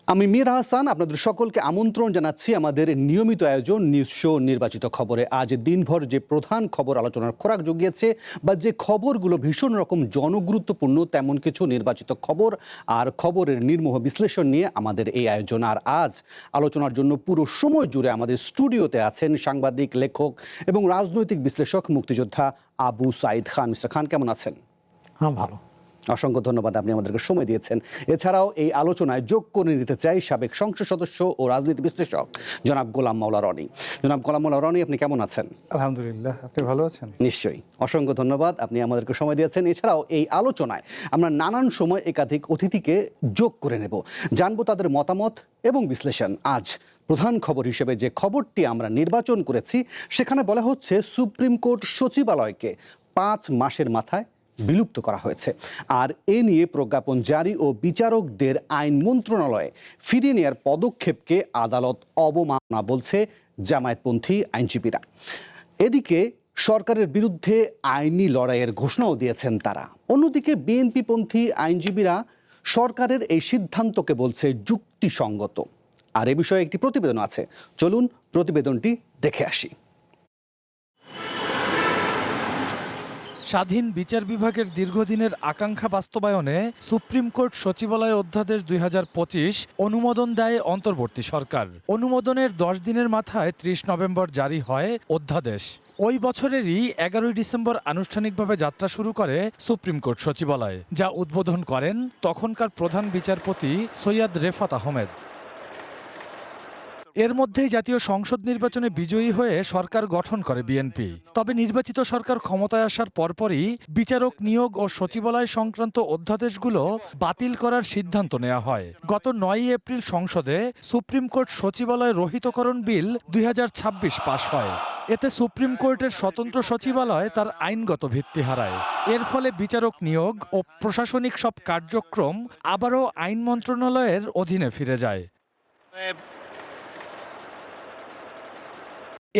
আমি মীর হাসান আপনাদের সকলকে আমন্ত্রণ জানাচ্ছি আমাদের নিয়মিত আয়োজন নিউজ শো নির্বাচিত খবরে। আজ দিনভর যে প্রধান খবর আলোচনার খোরাক জুগিয়েছে বা যে খবরগুলো ভীষণ রকম জনগুরুত্বপূর্ণ তেমন কিছু নির্বাচিত খবর আর খবরের নির্মোহ বিশ্লেষণ নিয়ে আমাদের এই আয়োজন। আর আজ আলোচনার জন্য পুরো সময় জুড়ে আমাদের স্টুডিওতে আছেন সাংবাদিক, লেখক এবং রাজনৈতিক বিশ্লেষক মুক্তিযোদ্ধা আবু সাঈদ খান। মিস্টার খান, কেমন আছেন? হ্যাঁ, ভালো। অসংখ্য ধন্যবাদ, আপনি আমাদেরকে সময় দিয়েছেন। এছাড়াও এই আলোচনায় যোগ করে নিতে চাই সাবেক সংসদ সদস্য ও রাজনীতি বিশ্লেষক জনাব গোলাম মাওলা রনি। জনাব গোলাম মাওলা রনি, আপনি কেমন আছেন? আলহামদুলিল্লাহ, আপনি ভালো আছেন? নিশ্চয়ই, অসংখ্য ধন্যবাদ, আপনি আমাদেরকে সময় দিয়েছেন। এছাড়াও এই আলোচনায় আমরা নানান সময় একাধিক অতিথিকে যোগ করে নেব, জানবো তাদের মতামত এবং বিশ্লেষণ। আজ প্রধান খবর হিসেবে যে খবরটি আমরা নির্বাচন করেছি সেখানে বলা হচ্ছে সুপ্রিম কোর্ট সচিবালয়কে 5 মাসের মাথায় বিলুপ্ত করা হয়েছে। আর এ নিয়ে প্রজ্ঞাপন জারি ও বিচারকদের আইন মন্ত্রণালয়ে ফিরিয়ে নেওয়ার পদক্ষেপকে আদালত অবমাননা বলছে জামায়াতপন্থী আইনজীবীরা। এদিকে সরকারের বিরুদ্ধে আইনি লড়াইয়ের ঘোষণাও দিয়েছেন তারা। অন্যদিকে বিএনপিপন্থী আইনজীবীরা সরকারের এই সিদ্ধান্তকে বলছে যুক্তিসঙ্গত। আর এ বিষয়ে একটি প্রতিবেদন আছে, চলুন প্রতিবেদনটি দেখে আসি। স্বাধীন বিচার বিভাগের দীর্ঘদিনের আকাঙ্ক্ষা বাস্তবায়নে সুপ্রিম কোর্ট সচিবালয় অধ্যাদেশ 2025 অনুমোদন দেয় অন্তর্বর্তী সরকার। অনুমোদনের 10 দিনের মাথায় 30 নভেম্বর জারি হয় অধ্যাদেশ। ওই বছরেরই 11 ডিসেম্বর আনুষ্ঠানিকভাবে যাত্রা শুরু করে সুপ্রিম কোর্ট সচিবালয়, যা উদ্বোধন করেন তখনকার প্রধান বিচারপতি সৈয়দ রেফাত আহমেদ। এর মধ্যেই জাতীয় সংসদ নির্বাচনে বিজয়ী হয়ে সরকার গঠন করে বিএনপি। তবে নির্বাচিত সরকার ক্ষমতায় আসার পরপরই বিচারক নিয়োগ ও সচিবালয় সংক্রান্ত অধ্যাদেশগুলো বাতিল করার সিদ্ধান্ত নেওয়া হয়। গত 9 এপ্রিল সংসদে সুপ্রিম কোর্ট সচিবালয় রহিতকরণ বিল 2026 পাশ হয়। এতে সুপ্রিম কোর্টের স্বতন্ত্র সচিবালয় তার আইনগত ভিত্তি হারায়। এর ফলে বিচারক নিয়োগ ও প্রশাসনিক সব কার্যক্রম আবারও আইন মন্ত্রণালয়ের অধীনে ফিরে যায়।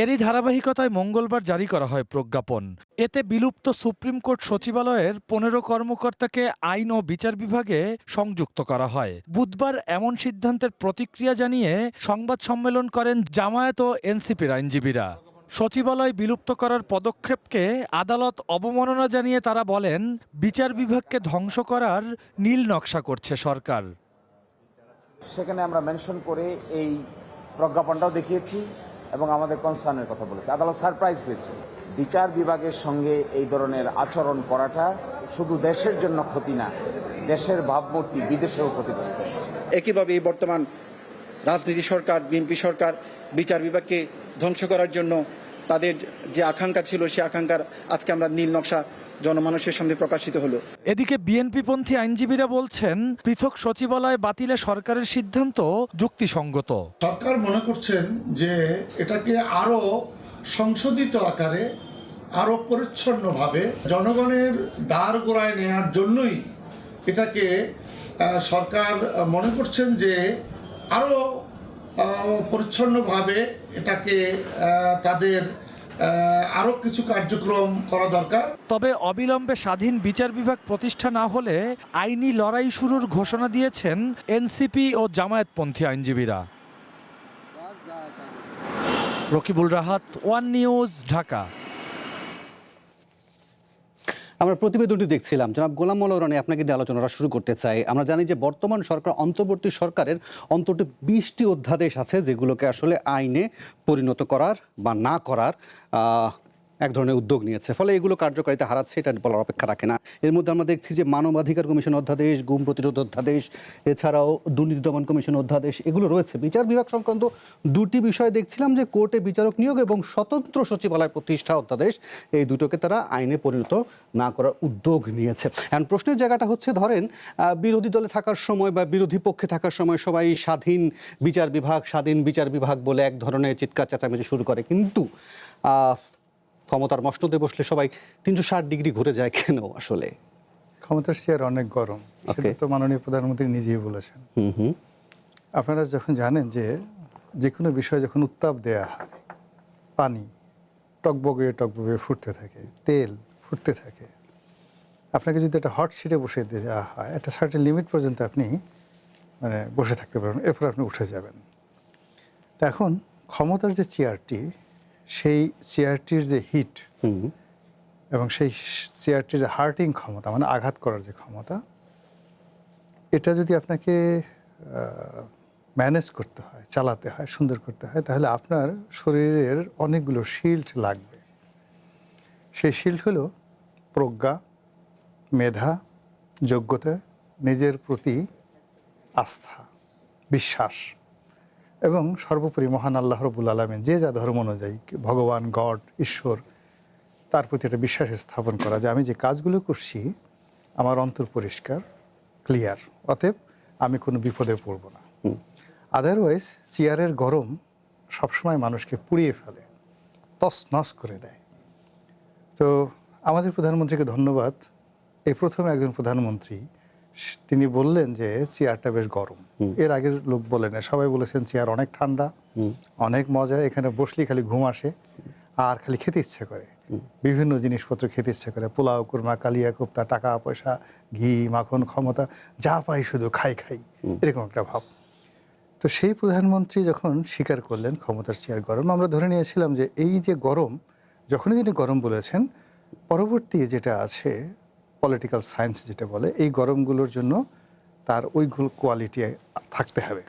এরই ধারাবাহিকতায় মঙ্গলবার জারি করা হয় প্রজ্ঞাপন। এতে বিলুপ্ত সুপ্রিম কোর্ট সচিবালয়ের 15 কর্মকর্তাকে আইন ও বিচার বিভাগে সংযুক্ত করা হয়। বুধবার এমন সিদ্ধান্তের প্রতিক্রিয়া জানিয়ে সংবাদ সম্মেলন করেন জামায়াত ও এনসিপির আইনজীবীরা। সচিবালয় বিলুপ্ত করার পদক্ষেপকে আদালত অবমাননা জানিয়ে তারা বলেন, বিচার বিভাগকে ধ্বংস করার নীল নকশা করছে সরকার। সেখানে আমরা মেনশন করে এই প্রজ্ঞাপনটাও দেখিয়েছি এবং আমাদের কনসার্নের কথা বলেছে। আদালত সারপ্রাইজ হয়েছে। বিচার বিভাগের সঙ্গে এই ধরনের আচরণ করাটা শুধু দেশের জন্য ক্ষতি না, দেশের ভাবমূর্তি বিদেশেও ক্ষতিগ্রস্ত। একইভাবে এই বর্তমান রাজনীতি সরকার, বিএনপি সরকার বিচার বিভাগকে ধ্বংস করার জন্য তাদের যে আকাঙ্ক্ষা ছিল সে আকাঙ্ক্ষার আজকে আমরা নীল নকশা জনমানুষের সামনে প্রকাশিত হলো। এদিকে বিএনপিপন্থী আইনজীবীরা বলছেন, পৃথক সচিবালয় বাতিলে সরকারের সিদ্ধান্ত যুক্তিসঙ্গত। সরকার মনে করছেন যে এটাকে আরো সংশোধিত আকারে, আরো পরিচ্ছন্নভাবে জনগণের দ্বার গোড়ায় নেওয়ার জন্যই এটাকে সরকার মনে করছেন যে আরো পরিচ্ছন্নভাবে এটাকে তাদের আরো কিছু কার্যক্রম করা দরকার। তবে অবিলম্বে স্বাধীন বিচার বিভাগ প্রতিষ্ঠা না হলে আইনি লড়াই শুরুর ঘোষণা দিয়েছেন এনসিপি ও জামায়াতপন্থী আইনজীবীরা। Rakibul Rahat, one news, Dhaka. আমরা প্রতিবেদনটি দেখছিলাম। জনাব গোলাম মাওলা রনি, আপনাকে দিয়ে আলোচনাটা শুরু করতে চাই। আমরা জানি যে বর্তমান সরকার, অন্তর্বর্তী সরকারের অন্তত 20টি অধ্যাদেশ আছে যেগুলোকে আসলে আইনে পরিণত করার বা না করার এক ধরনের উদ্যোগ নিয়েছে। ফলে এগুলো কার্যকারিতা হারাচ্ছে, এটা বলার অপেক্ষা রাখে না। এর মধ্যে আমরা দেখছি যে মানবাধিকার কমিশন অধ্যাদেশ, গুম প্রতিরোধ অধ্যাদেশ, এছাড়াও দুর্নীতি দমন কমিশন অধ্যাদেশ, এগুলো রয়েছে। বিচার বিভাগ সংক্রান্ত 2টি বিষয় দেখছিলাম যে কোর্টে বিচারক নিয়োগ এবং স্বতন্ত্র সচিবালয় প্রতিষ্ঠা অধ্যাদেশ, এই দুটোকে তারা আইনে পরিণত না করার উদ্যোগ নিয়েছে। এখন প্রশ্নের জায়গাটা হচ্ছে, ধরেন বিরোধী দলে থাকার সময় বা বিরোধী পক্ষে থাকার সময় সবাই স্বাধীন বিচার বিভাগ বলে এক ধরনের চিৎকার চেঁচামেচি শুরু করে, কিন্তু ক্ষমতার মসনদে বসলে সবাই 360 ডিগ্রি ঘুরে যায় কেন? আসলে ক্ষমতার চেয়ার অনেক গরম, সেটা তো মাননীয় প্রধানমন্ত্রী নিজেই বলেছেন। আপনারা যখন জানেন যে কোনো বিষয় যখন উত্তাপ দেয়া হয়, পানি টকবগে টকবগে ফুটতে থাকে, তেল ফুটতে থাকে, আপনাকে যদি একটা হট সিটে বসে দেওয়া হয়, একটা সার্টেন লিমিট পর্যন্ত আপনি মানে বসে থাকতে পারবেন, এরপর আপনি উঠে যাবেন। তা এখন ক্ষমতার যে চেয়ারটি, সেই চেয়ারটির যে হিট এবং সেই চেয়ারটির যে হার্টিং ক্ষমতা, মানে আঘাত করার যে ক্ষমতা, এটা যদি আপনাকে ম্যানেজ করতে হয়, চালাতে হয়, সুন্দর করতে হয়, তাহলে আপনার শরীরের অনেকগুলো শিল্ড লাগবে। সেই শিল্ড হলো প্রজ্ঞা, মেধা, যোগ্যতা, নিজের প্রতি আস্থা, বিশ্বাস এবং সর্বোপরি মহান আল্লাহ রাব্বুল আলামিন যে যা ধর্ম অনুযায়ী ভগবান, গড, ঈশ্বর, তার প্রতি একটা বিশ্বাস স্থাপন করা যে আমি যে কাজগুলো করছি আমার অন্তর পরিষ্কার, ক্লিয়ার, অতএব আমি কোনো বিপদে পড়ব না। আদারওয়াইজ চেয়ারের গরম সবসময় মানুষকে পুড়িয়ে ফেলে, তছনছ করে দেয়। তো আমাদের প্রধানমন্ত্রীকে ধন্যবাদ, এই প্রথম একজন প্রধানমন্ত্রী তিনি বললেন যে চেয়ারটা বেশ গরম। এর আগের লোক বলেন, সবাই বলেছেন চেয়ার অনেক ঠান্ডা, অনেক মজা, এখানে বসলেই খালি ঘুম আসে আর খালি খেতে ইচ্ছে করে, বিভিন্ন জিনিসপত্র খেতে ইচ্ছে করে, পোলাও, কুরমা, কালিয়া কোপ্তা, টাকা পয়সা, ঘি, মাখন, ক্ষমতা, যা পাই শুধু খাই খাই, এরকম একটা ভাব। তো সেই প্রধানমন্ত্রী যখন স্বীকার করলেন ক্ষমতার চেয়ার গরম, আমরা ধরে নিয়েছিলাম যে এই যে গরম, যখনই তিনি গরম বলেছেন, পরবর্তী যেটা আছে পলিটিক্যাল সায়েন্স যেটা বলে, এই গরমগুলোর জন্য তার ওই কোয়ালিটি থাকতে হবে।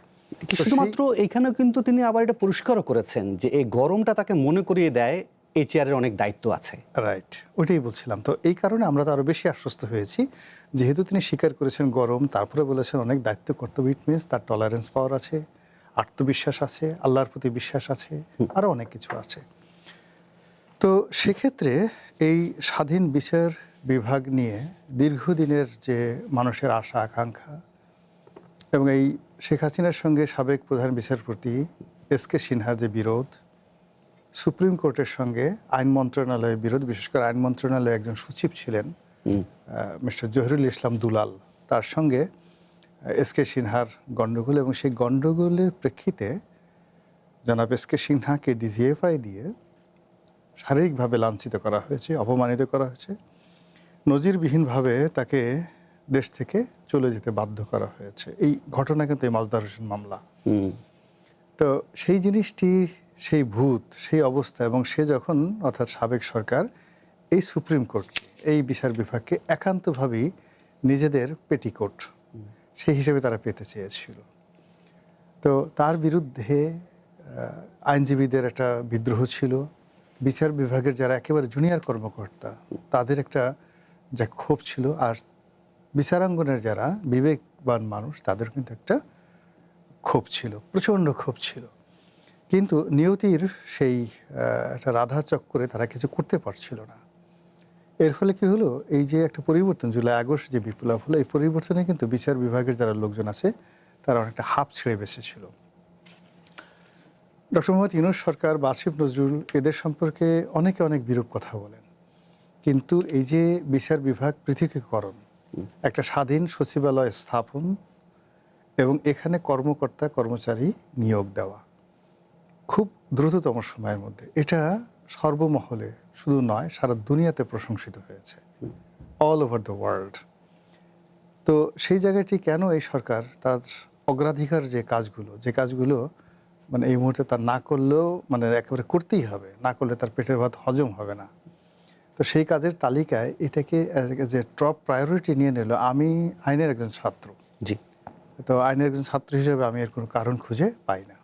শুধুমাত্র এইখানেও কিন্তু তিনি আবার এটা পরিষ্কারও করেছেন যে এই গরমটা তাকে মনে করিয়ে দেয় এই চেয়ারের অনেক দায়িত্ব আছে। রাইট, ওইটাই বলছিলাম। তো এই কারণে আমরা তো আরও বেশি আশ্বস্ত হয়েছি, যেহেতু তিনি স্বীকার করেছেন গরম, তারপরে বলেছেন অনেক দায়িত্ব কর্তব্য, ইট মিনস তার টলারেন্স পাওয়ার আছে, আত্মবিশ্বাস আছে, আল্লাহর প্রতি বিশ্বাস আছে, আরও অনেক কিছু আছে। তো সেক্ষেত্রে এই স্বাধীন বিচার বিভাগ নিয়ে দীর্ঘদিনের যে মানুষের আশা আকাঙ্ক্ষা এবং এই শেখ হাসিনার সঙ্গে সাবেক প্রধান বিচারপতি এস.কে. সিনহার যে বিরোধ, সুপ্রিম কোর্টের সঙ্গে আইন মন্ত্রণালয়ের বিরোধ, বিশেষ করে আইন মন্ত্রণালয়ে একজন সচিব ছিলেন মিস্টার জহিরুল ইসলাম দুলাল, তার সঙ্গে এস.কে. সিনহার গণ্ডগোল, এবং সেই গণ্ডগোলের প্রেক্ষিতে জনাব এস.কে. সিনহাকে ডিজিএফআই দিয়ে শারীরিকভাবে লাঞ্ছিত করা হয়েছে, অপমানিত করা হয়েছে, নজিরবিহীনভাবে তাকে দেশ থেকে চলে যেতে বাধ্য করা হয়েছে। এই ঘটনা কিন্তু এই মাজদার হোসেন মামলা। তো সেই জিনিসটি, সেই ভূত, সেই অবস্থা, এবং সে যখন, অর্থাৎ সাবেক সরকার, এই সুপ্রিম কোর্টকে, এই বিচার বিভাগকে একান্তভাবেই নিজেদের পেটিকোট সেই হিসেবে তারা পেতে চেয়েছিল। তো তার বিরুদ্ধে আইনজীবীদের একটা বিদ্রোহ ছিল, বিচার বিভাগের যারা একেবারে জুনিয়র কর্মকর্তা তাদের একটা যা ক্ষোভ ছিল, আর বিচারাঙ্গনের যারা বিবেকবান মানুষ তাদের কিন্তু একটা ক্ষোভ ছিল, প্রচণ্ড ক্ষোভ ছিল। কিন্তু নিয়তির সেই একটা রাধা চক্করে তারা কিছু করতে পারছিল না। এর ফলে কি হলো, এই যে একটা পরিবর্তন, জুলাই আগস্ট যে বিপ্লব হলো, এই পরিবর্তনে কিন্তু বিচার বিভাগের যারা লোকজন আছে তারা অনেকটা হাঁপ ছেড়ে বেঁচেছিল। ডক্টর মোহাম্মদ ইউনূস সরকার বা আসিফ নজরুল এদের সম্পর্কে অনেকে অনেক বিরূপ কথা বলেন, কিন্তু এই যে বিচার বিভাগ পৃথকীকরণ, একটা স্বাধীন সচিবালয় স্থাপন এবং এখানে কর্মকর্তা কর্মচারী নিয়োগ দেওয়া খুব দ্রুততম সময়ের মধ্যে, এটা সর্বমহলে শুধু নয়, সারা দুনিয়াতে প্রশংসিত হয়েছে, অল ওভার দ্য ওয়ার্ল্ড। তো সেই জায়গাটি কেন এই সরকার তার অগ্রাধিকার যে কাজগুলো মানে এই মুহূর্তে তার না করলেও, মানে একেবারে করতেই হবে, না করলে তার পেটের ভাত হজম হবে না, তো সেই কাজের তালিকায় এটাকে যে টপ প্রায়োরিটি নিয়ে নিল। আমি আইনের একজন ছাত্র, জি, তো আইনের একজন ছাত্র হিসেবে আমি এর কোনো কারণ খুঁজে পাই না,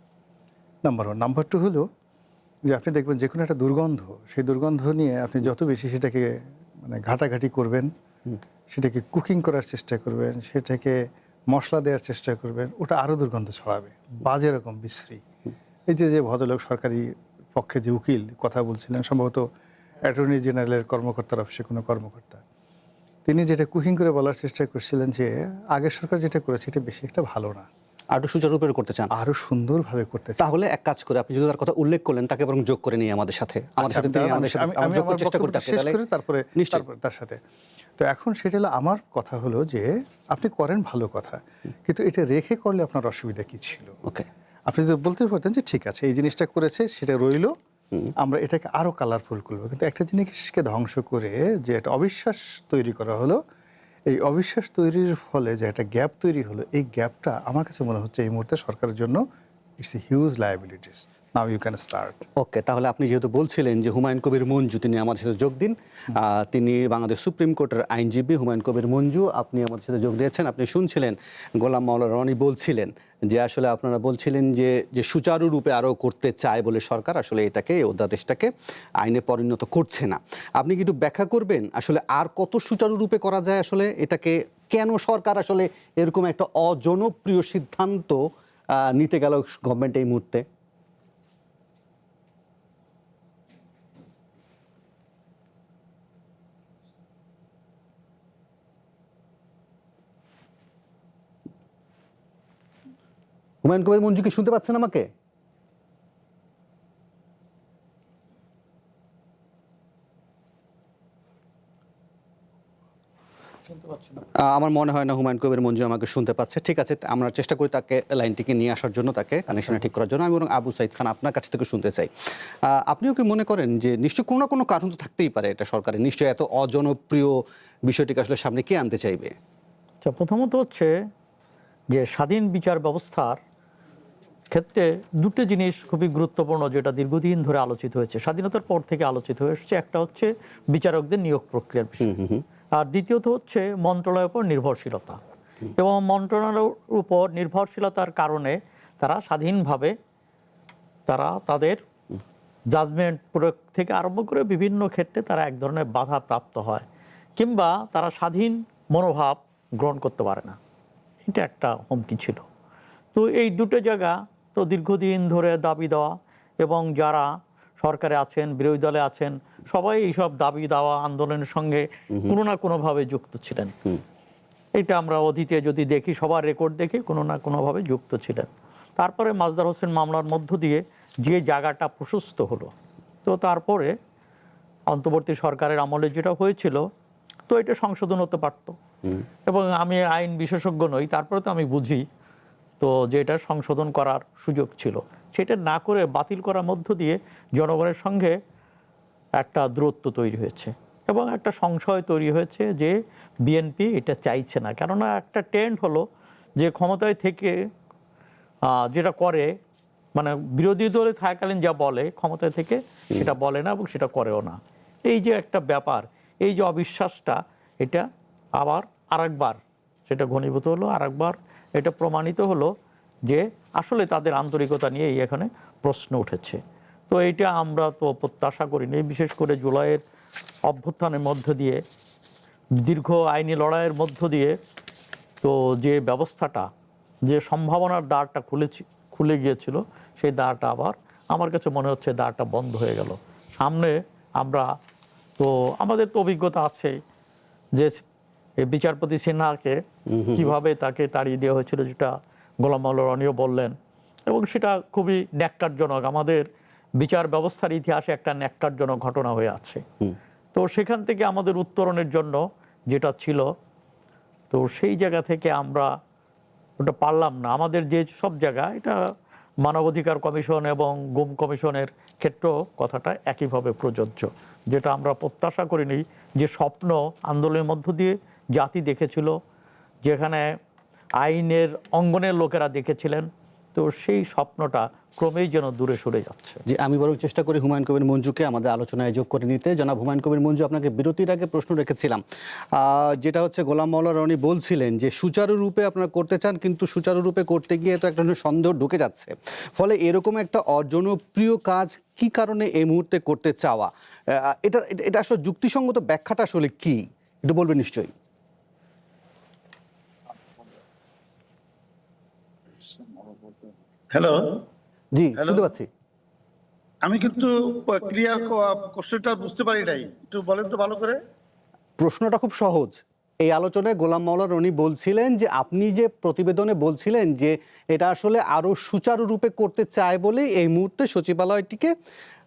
নাম্বার ওয়ান। নাম্বার টু হলো যে আপনি দেখবেন যে কোনো একটা দুর্গন্ধ, সেই দুর্গন্ধ নিয়ে আপনি যত বেশি সেটাকে মানে ঘাটাঘাটি করবেন, সেটাকে কুকিং করার চেষ্টা করবেন, সেটাকে মশলা দেওয়ার চেষ্টা করবেন, ওটা আরও দুর্গন্ধ ছড়াবে, বাজে রকম বিশ্রী। এই যে ভদ্রলোক সরকারি পক্ষে যে উকিল কথা বলছিলেন, সম্ভবত অ্যাটর্নি জেনারেলের কর্মকর্তার অফিসে কোনো কর্মকর্তা, তিনি যেটা কুকিং করে বলার চেষ্টা করছিলেন যে আগের সরকার যেটা করেছে এটা বেশি একটা ভালো না, আরো সুচারুরূপে করতে চান, আরো সুন্দরভাবে করতে চান। তাহলে এক কাজ করে, আপনি যদি তার কথা উল্লেখ করলেন, তাকে বরং যোগ করে নিয়ে আমাদের সাথে আমি আমার বক্তব্যটা শেষ করে তারপরে তার সাথে। তো এখন সেটা হলো, আমার কথা হলো যে আপনি করেন ভালো কথা, কিন্তু এটা রেখে করলে আপনার অসুবিধা কি ছিল? ওকে, আপনি যদি বলতে পারতেন যে ঠিক আছে এই জিনিসটা করেছে, সেটা রইলো, আমরা এটাকে আরো কালারফুল করবো, কিন্তু একটা জিনিসকে ধ্বংস করে যে একটা অবিশ্বাস তৈরি করা হলো, এই অবিশ্বাস তৈরির ফলে যে একটা গ্যাপ তৈরি হলো, এই গ্যাপটা আমার কাছে মনে হচ্ছে এই মুহূর্তে সরকারের জন্য it's a huge liabilities. Now you can start. Okay, তাহলে আপনি যেহেতু বলছিলেন যে হুমায়ুন কবির মঞ্জু তিনি আমাদের সাথে যোগ দিন, তিনি বাংলাদেশ সুপ্রিম কোর্টের আইনজীবী হুমায়ুন কবির মঞ্জু, আপনি আমাদের সাথে যোগ দিয়েছেন। আপনি শুনছিলেন গোলাম মাওলা রনি বলছিলেন যে আসলে আপনারা বলছিলেন যে সুচারুরূপে আরও করতে চায় বলে সরকার আসলে এটাকে, এই অধ্যাদেশটাকে আইনে পরিণত করছে না। আপনি কি একটু ব্যাখ্যা করবেন আসলে আর কত সুচারুরূপে করা যায় আসলে এটাকে, কেন সরকার আসলে এরকম একটা অজনপ্রিয় সিদ্ধান্ত নিতে গেল গভর্নমেন্ট এই মুহূর্তে? হুমায়ুন কবির মঞ্জু কি শুনতে পাচ্ছেন আমাকে? আমার মনে হয় না হুমায়ুন কবির মঞ্জু আমাকে শুনতে পাচ্ছে। ঠিক আছে, আমরা চেষ্টা করি তাকে লাইনটিকে নিয়ে আসার জন্য, তাকে কানেকশনে ঠিক করার জন্য। আমি বরং আবু সাইদ খান আপনার কাছ থেকে শুনতে চাই, আপনিও কি মনে করেন যে নিশ্চয় কোনো না কোনো কারণ তো থাকতেই পারে এটা সরকারের, নিশ্চয়ই এত অজনপ্রিয় বিষয়টিকে আসলে সামনে কে আনতে চাইবে? আচ্ছা, প্রথমত হচ্ছে যে স্বাধীন বিচার ব্যবস্থার ক্ষেত্রে দুটো জিনিস খুবই গুরুত্বপূর্ণ, যেটা দীর্ঘদিন ধরে আলোচিত হয়েছে, স্বাধীনতার পর থেকে আলোচিত হয়ে এসছে। একটা হচ্ছে বিচারকদের নিয়োগ প্রক্রিয়ার বিষয়, আর দ্বিতীয়ত হচ্ছে মন্ত্রণালয়ের উপর নির্ভরশীলতা। এবং মন্ত্রণালয়ের উপর নির্ভরশীলতার কারণে তারা স্বাধীনভাবে তারা তাদের জাজমেন্ট প্রয়োগ থেকে আরম্ভ করে বিভিন্ন ক্ষেত্রে তারা এক ধরনের বাধা প্রাপ্ত হয়, কিংবা তারা স্বাধীন মনোভাব গ্রহণ করতে পারে না। এটা একটা হুমকি ছিল। তো এই দুটো জায়গা তো দীর্ঘদিন ধরে দাবি দেওয়া, এবং যারা সরকারে আছেন, বিরোধী দলে আছেন, সবাই এইসব দাবি দেওয়া আন্দোলনের সঙ্গে কোনো না কোনোভাবে যুক্ত ছিলেন। এটা আমরা অতীতে যদি দেখি, সবার রেকর্ড দেখে কোনো না কোনোভাবে যুক্ত ছিলেন। তারপরে মাজদার হোসেন মামলার মধ্য দিয়ে যে জায়গাটা প্রশস্ত হলো, তো তারপরে অন্তর্বর্তী সরকারের আমলে যেটা হয়েছিল, তো এটা সংশোধন হতে পারত। এবং আমি আইন বিশেষজ্ঞ নই, তারপরে তো আমি বুঝি তো যে এটা সংশোধন করার সুযোগ ছিল। সেটা না করে বাতিল করার মধ্য দিয়ে জনগণের সঙ্গে একটা দূরত্ব তৈরি হয়েছে, এবং একটা সংশয় তৈরি হয়েছে যে বিএনপি এটা চাইছে না। কেননা একটা ট্রেন্ড হলো যে ক্ষমতায় থেকে যেটা করে, মানে বিরোধী দলে থাকাকালীন যা বলে, ক্ষমতায় থেকে সেটা বলে না এবং সেটা করেও না। এই যে একটা ব্যাপার, এই যে অবিশ্বাসটা, এটা আবার আরেকবার সেটা ঘনীভূত হলো, আরেকবার এটা প্রমাণিত হলো যে আসলে তাদের আন্তরিকতা নিয়ে এখানে প্রশ্ন উঠেছে। তো এইটা আমরা তো প্রত্যাশা করিনি, বিশেষ করে জুলাইয়ের অভ্যুত্থানের মধ্য দিয়ে, দীর্ঘ আইনি লড়াইয়ের মধ্য দিয়ে, তো যে ব্যবস্থাটা, যে সম্ভাবনার দ্বারটা খুলে গিয়েছিল, সেই দ্বারটা আবার আমার কাছে মনে হচ্ছে দ্বারটা বন্ধ হয়ে গেল। সামনে আমরা তো আমাদের তো অভিজ্ঞতা আছে যে বিচারপতি সিনহাকে কিভাবে তাকে তাড়িয়ে দেওয়া হয়েছিল, যেটা গোলাম মাওলা রনিও বললেন, এবং সেটা খুবই ন্যাক্কারজনক। আমাদের বিচার ব্যবস্থার ইতিহাসে একটা ন্যাক্কারজনক ঘটনা হয়ে আছে। তো সেখান থেকে আমাদের উত্তরণের জন্য যেটা ছিল, তো সেই জায়গা থেকে আমরা ওটা পারলাম না। আমাদের যে সব জায়গা, এটা মানবাধিকার কমিশন এবং গুম কমিশনের ক্ষেত্রেও কথাটা একইভাবে প্রযোজ্য, যেটা আমরা প্রত্যাশা করিনি, যে স্বপ্ন আন্দোলনের মধ্য দিয়ে জাতি দেখেছিল, যেখানে আইনের অঙ্গনের লোকেরা দেখেছিলেন, তো সেই স্বপ্নটা ক্রমেই যেন দূরে সরে যাচ্ছে। যে আমি বরং চেষ্টা করি হুমায়ুন কবির মঞ্জুকে আমাদের আলোচনায় যোগ করে নিতে। জনাব হুমায়ুন কবির মঞ্জু, আপনাকে বিরতির আগে প্রশ্ন রেখেছিলাম, যেটা হচ্ছে গোলাম মাওলা রনি বলছিলেন যে সুচারুরূপে আপনারা করতে চান, কিন্তু সুচারুরূপে করতে গিয়ে তো একটা ধরনের সন্দেহ ঢুকে যাচ্ছে। ফলে এরকম একটা অজনপ্রিয় কাজ কি কারণে এই মুহূর্তে করতে চাওয়া, এটা এটা আসলে যুক্তিসঙ্গত ব্যাখ্যাটা আসলে কি, একটু বলবেন নিশ্চয়ই। হ্যালো, জি, শুনতে পাচ্ছি। আমি কিন্তু ক্লিয়ার কোশ্চেনটা বুঝতে পারি নাই, একটু বলেন তো ভালো করে। প্রশ্নটা খুব সহজ। এই আলোচনায় গোলাম মাওলা রনি বলছিলেন যে আপনি যে প্রতিবেদনে বলছিলেন যে এটা আসলে আরো সুচারুরূপে করতে চায় বলে এই মুহূর্তে সচিবালয়টিকে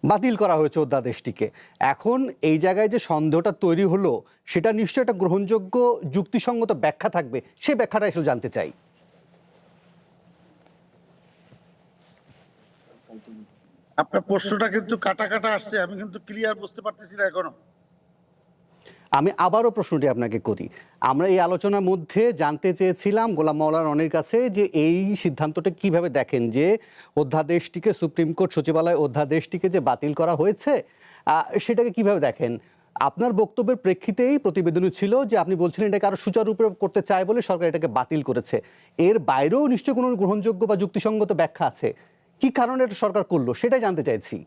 বাতিল করা হয়েছে, অধ্যাদেশটিকে। এখন এই জায়গায় যে সন্দেহটা তৈরি হলো, সেটা নিশ্চয়ই একটা গ্রহণযোগ্য যুক্তিসঙ্গত ব্যাখ্যা থাকবে, সেই ব্যাখ্যাটা আসলে জানতে চাই। আপনার প্রশ্নটা কিন্তু কাটা কাটা আসছে, আমি কিন্তু ক্লিয়ার বুঝতে পারতেছি না এখনো। আমি আবারও প্রশ্নটি আপনাকে করি। আমরা এই আলোচনার মধ্যে জানতে চেয়েছিলাম গোলাম মাওলা রনির কাছে যে এই সিদ্ধান্তটা কিভাবে দেখেন, যে অধ্যাদেশটিকে, সুপ্রিম কোর্ট সচিবালয় অধ্যাদেশটিকে যে বাতিল করা হয়েছে, সেটাকে কিভাবে দেখেন? আপনার বক্তব্যের প্রেক্ষিতেই প্রতিবেদনই ছিল যে আপনি বলছিলেন এটাকে আরো সুচারুরূপে করতে চায় বলে সরকার এটাকে বাতিল করেছে। এর বাইরেও নিশ্চয়ই কোনো গ্রহণযোগ্য বা যুক্তিসঙ্গত ব্যাখ্যা আছে। কি কারণে এটা সরকার করলো সেটাই জানতে চাইছি।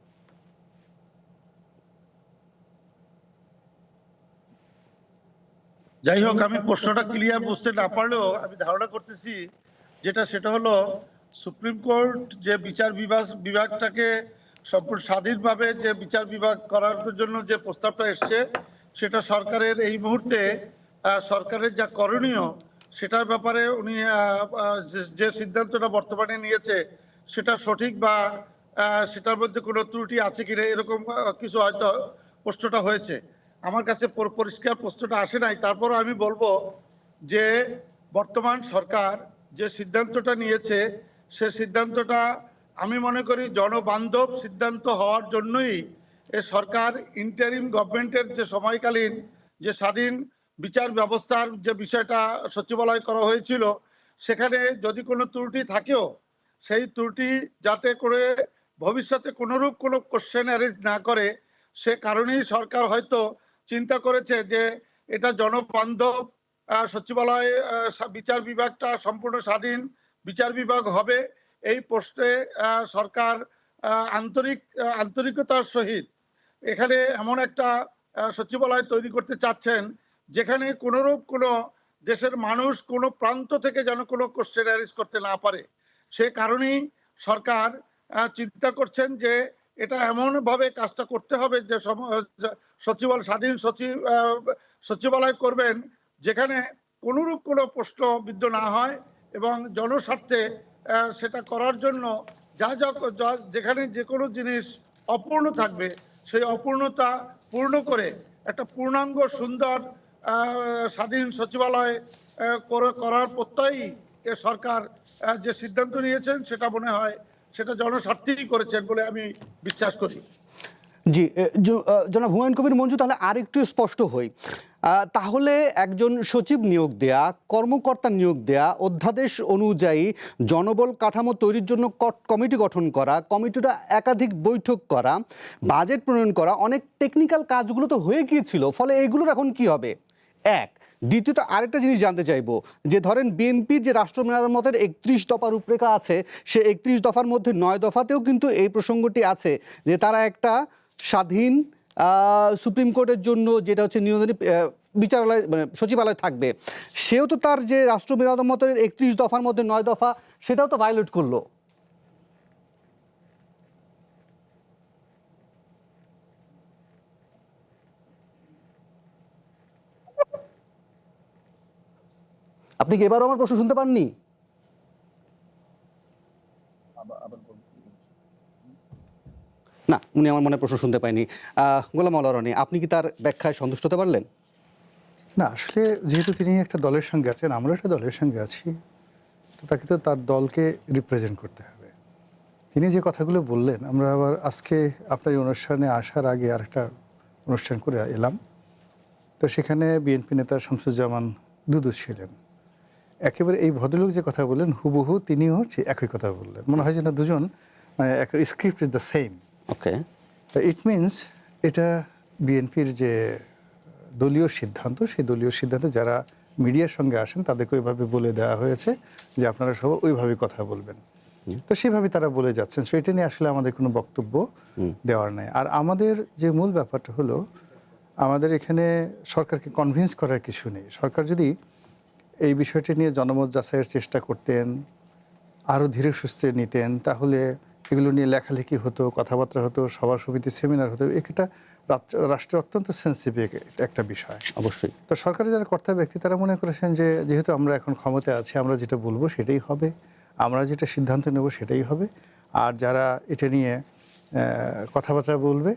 যাই হোক, আমি প্রশ্নটা ক্লিয়ার বুঝতে না পারলেও আমি ধারণা করতেছি সেটা হলো সুপ্রিম কোর্ট যে বিচার বিভাগটাকে সম্পূর্ণ স্বাধীনভাবে যে বিচার বিভাগ করার জন্য যে প্রস্তাবটা এসছে, সেটা সরকারের এই মুহূর্তে সরকারের যা করণীয় সেটার ব্যাপারে উনি যে সিদ্ধান্তটা বর্তমানে নিয়েছে সেটা সঠিক, বা সেটার মধ্যে কোনো ত্রুটি আছে কিনা এরকম কিছু হয়তো প্রশ্নটা হয়েছে। আমার কাছে পরিষ্কার প্রশ্নটা আসে নাই। তারপরও আমি বলবো যে বর্তমান সরকার যে সিদ্ধান্তটা নিয়েছে সে সিদ্ধান্তটা আমি মনে করি জনবান্ধব সিদ্ধান্ত হওয়ার জন্যই এ সরকার ইন্টারিম গভর্নমেন্টের যে সময়কালীন যে স্বাধীন বিচার ব্যবস্থার যে বিষয়টা সচিবালয় করা হয়েছিল, সেখানে যদি কোনো ত্রুটি থাকেও সেই ত্রুটি যাতে করে ভবিষ্যতে কোনোরূপ কোনো কোশ্চেন অ্যারেজ না করে, সে কারণেই সরকার হয়তো চিন্তা করেছে যে এটা জনবান্ধব সচিবালয় বিচার বিভাগটা সম্পূর্ণ স্বাধীন বিচার বিভাগ হবে। এই প্রশ্নে সরকার আন্তরিকতার সহিত এখানে এমন একটা সচিবালয় তৈরি করতে চাচ্ছেন যেখানে কোনোরূপ কোনো দেশের মানুষ কোনো প্রান্ত থেকে যেন কোনো কোশ্চেন অ্যারেজ করতে না পারে। সে কারণেই সরকার চিন্তা করছেন যে এটা এমনভাবে কাজটা করতে হবে যে স্বাধীন সচিবালয় করবেন যেখানে কোনোরূপ কোনো প্রশ্নবিদ্ধ না হয়, এবং জনস্বার্থে সেটা করার জন্য যেখানে যে কোনো জিনিস অপূর্ণ থাকবে সেই অপূর্ণতা পূর্ণ করে একটা পূর্ণাঙ্গ সুন্দর স্বাধীন সচিবালয় করার প্রত্যয়ই এ সরকার যে সিদ্ধান্ত নিয়েছেন সেটা মনে হয় সেটা জনস্বার্থেই করেছেন বলে আমি বিশ্বাস করি। জি, জনাব হুমায়ুন কবির মঞ্জু, তাহলে আর একটু স্পষ্ট হই। তাহলে একজন সচিব নিয়োগ দেয়া, কর্মকর্তা নিয়োগ দেয়া, অধ্যাদেশ অনুযায়ী জনবল কাঠামো তৈরির জন্য কমিটি গঠন করা, কমিটিটা একাধিক বৈঠক করা, বাজেট প্রণয়ন করা, অনেক টেকনিক্যাল কাজগুলো তো হয়ে গিয়েছিল। ফলে এইগুলোর এখন কি হবে? এক। দ্বিতীয়ত আরেকটা জিনিস জানতে চাইবো যে ধরেন বিএনপির যে রাষ্ট্র মেরামতের 31 দফা রূপরেখা আছে, সে 31 দফার মধ্যে 9 দফাতেও কিন্তু এই প্রসঙ্গটি আছে যে তারা একটা স্বাধীন সুপ্রিম কোর্টের জন্য যেটা হচ্ছে নিয়োজনী বিচারালয় মানে সচিবালয় থাকবে। সেও তো তার যে রাষ্ট্র মেরামতের 31 দফার মধ্যে 9 দফা সেটাও তো ভায়োলেট করলো। আপনি কি এবারও আমার প্রশ্ন শুনতে পাননি? না, উনি আমার মনে প্রশ্ন শুনতে পাইনি। গোলাম মাওলা রনি, আপনি কি তার ব্যাখ্যায় সন্তুষ্ট হতে পারলেন? না, আসলে যেহেতু তিনি একটা দলের সঙ্গে আছেন, আমরা একটা দলের সঙ্গে আছি, তো তাকে তো তার দলকে রিপ্রেজেন্ট করতে হবে। তিনি যে কথাগুলো বললেন, আমরা আবার আজকে আপনার এই অনুষ্ঠানে আসার আগে আরেকটা অনুষ্ঠান করে এলাম, তো সেখানে বিএনপি নেতা শামসুজ্জামান দুদু ছিলেন। একেবারে এই ভদ্রলোক যে কথা বললেন হুবহু তিনিও একই কথা বললেন। মনে হয় যে না দুজন মানে একটা script is the same. Okay, it means এটা বিএনপির যে দলীয় সিদ্ধান্ত, সেই দলীয় সিদ্ধান্তে যারা মিডিয়ার সঙ্গে আসেন তাদেরকে ওইভাবে বলে দেওয়া হয়েছে যে আপনারা সবাই ওইভাবে কথা বলবেন। তো সেভাবে তারা বলে যাচ্ছেন। সো এটা নিয়ে আসলে আমাদের কোনো বক্তব্য দেওয়ার নেই। আর আমাদের যে মূল ব্যাপারটা হলো, আমাদের এখানে সরকারকে কনভিন্স করার কিছু নেই। সরকার যদি এই বিষয়টি নিয়ে জনমত যাচাইয়ের চেষ্টা করতেন, আরও ধীরে সুস্থে নিতেন, তাহলে এগুলো নিয়ে লেখালেখি হতো, কথাবার্তা হতো, সভা সমিতি সেমিনার হতো। এটা রাষ্ট্রের অত্যন্ত সেন্সিটিভ একটা বিষয়। অবশ্যই। তো সরকারের যারা কর্তা ব্যক্তি তারা মনে করেছেন যে যেহেতু আমরা এখন ক্ষমতায় আছি, আমরা যেটা বলবো সেটাই হবে, আমরা যেটা সিদ্ধান্ত নেব সেটাই হবে। আর যারা এটা নিয়ে কথাবার্তা বলবে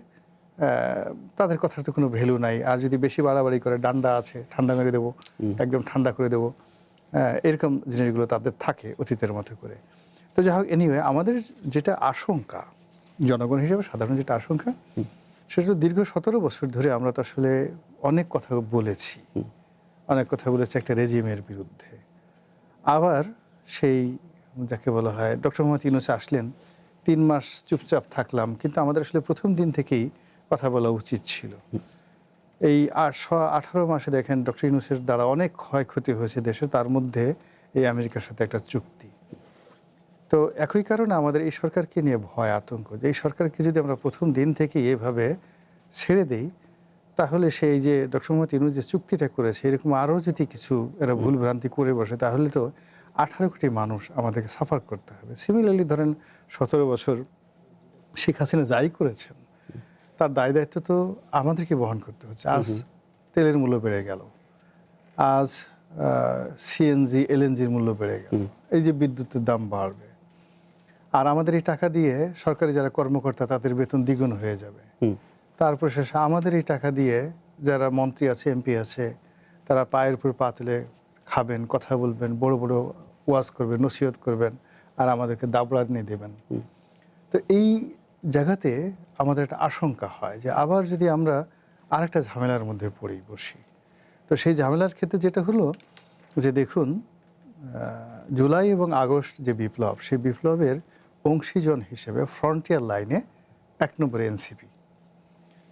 তাদের কথার তো কোনো ভ্যালু নাই। আর যদি বেশি বাড়াবাড়ি করে, ডান্ডা আছে, ঠান্ডা মেরে দেবো, একদম ঠান্ডা করে দেবো, এরকম জিনিসগুলো তাদের থাকে অতীতের মতো করে। তো যাই হোক, এনিওয়ে আমাদের যেটা আশঙ্কা, জনগণ হিসেবে সাধারণ যেটা আশঙ্কা, সেটা দীর্ঘ 17 বছর ধরে আমরা তো আসলে অনেক কথা বলেছি, অনেক কথা বলেছি একটা রেজিমের বিরুদ্ধে। আবার সেই যাকে বলা হয় ডক্টর মোহাম্মদ ইউনূস আসলেন, 3 মাস চুপচাপ থাকলাম, কিন্তু আমাদের আসলে প্রথম দিন থেকেই কথা বলা উচিত ছিল। এই 18 মাসে দেখেন ডক্টর ইউনূসের দ্বারা অনেক ক্ষয়ক্ষতি হয়েছে দেশে, তার মধ্যে এই আমেরিকার সাথে একটা চুক্তি। তো একই কারণে আমাদের এই সরকারকে নিয়ে ভয় আতঙ্ক, যে এই সরকারকে যদি আমরা প্রথম দিন থেকেই এভাবে ছেড়ে দেই, তাহলে সেই যে ডক্টর মোহাম্মদ ইউনূস যে চুক্তিটা করেছে, এরকম আরও যদি কিছু এরা ভুল ভ্রান্তি করে বসে, তাহলে তো 18 কোটি মানুষ আমাদেরকে সাফার করতে হবে। সিমিলারলি ধরেন 17 বছর শেখ হাসিনা যাই করেছেন, তার দায় দায়িত্ব তো আমাদেরকে বহন করতে হচ্ছে। আজ তেলের মূল্য বেড়ে গেল, আজ সিএনজি এলএনজির মূল্য বেড়ে গেল, এই যে বিদ্যুতের দাম বাড়বে, আর আমাদের এই টাকা দিয়ে সরকারি যারা কর্মকর্তা তাদের বেতন দ্বিগুণ হয়ে যাবে। তারপর শেষে আমাদের এই টাকা দিয়ে যারা মন্ত্রী আছে, এমপি আছে, তারা পায়ের উপর পা তুলে খাবেন, কথা বলবেন, বড় বড় ওয়াজ করবেন, নসিহত করবেন, আর আমাদেরকে দাবড়া নিয়ে দেবেন। তো এই জায়গাতে আমাদের একটা আশঙ্কা হয় যে আবার যদি আমরা আরেকটা ঝামেলার মধ্যে বসি। তো সেই ঝামেলার ক্ষেত্রে যেটা হলো যে দেখুন, জুলাই এবং আগস্ট যে বিপ্লব, সেই বিপ্লবের অংশীজন হিসেবে ফ্রন্টিয়ার লাইনে 1 নম্বরে এনসিপি,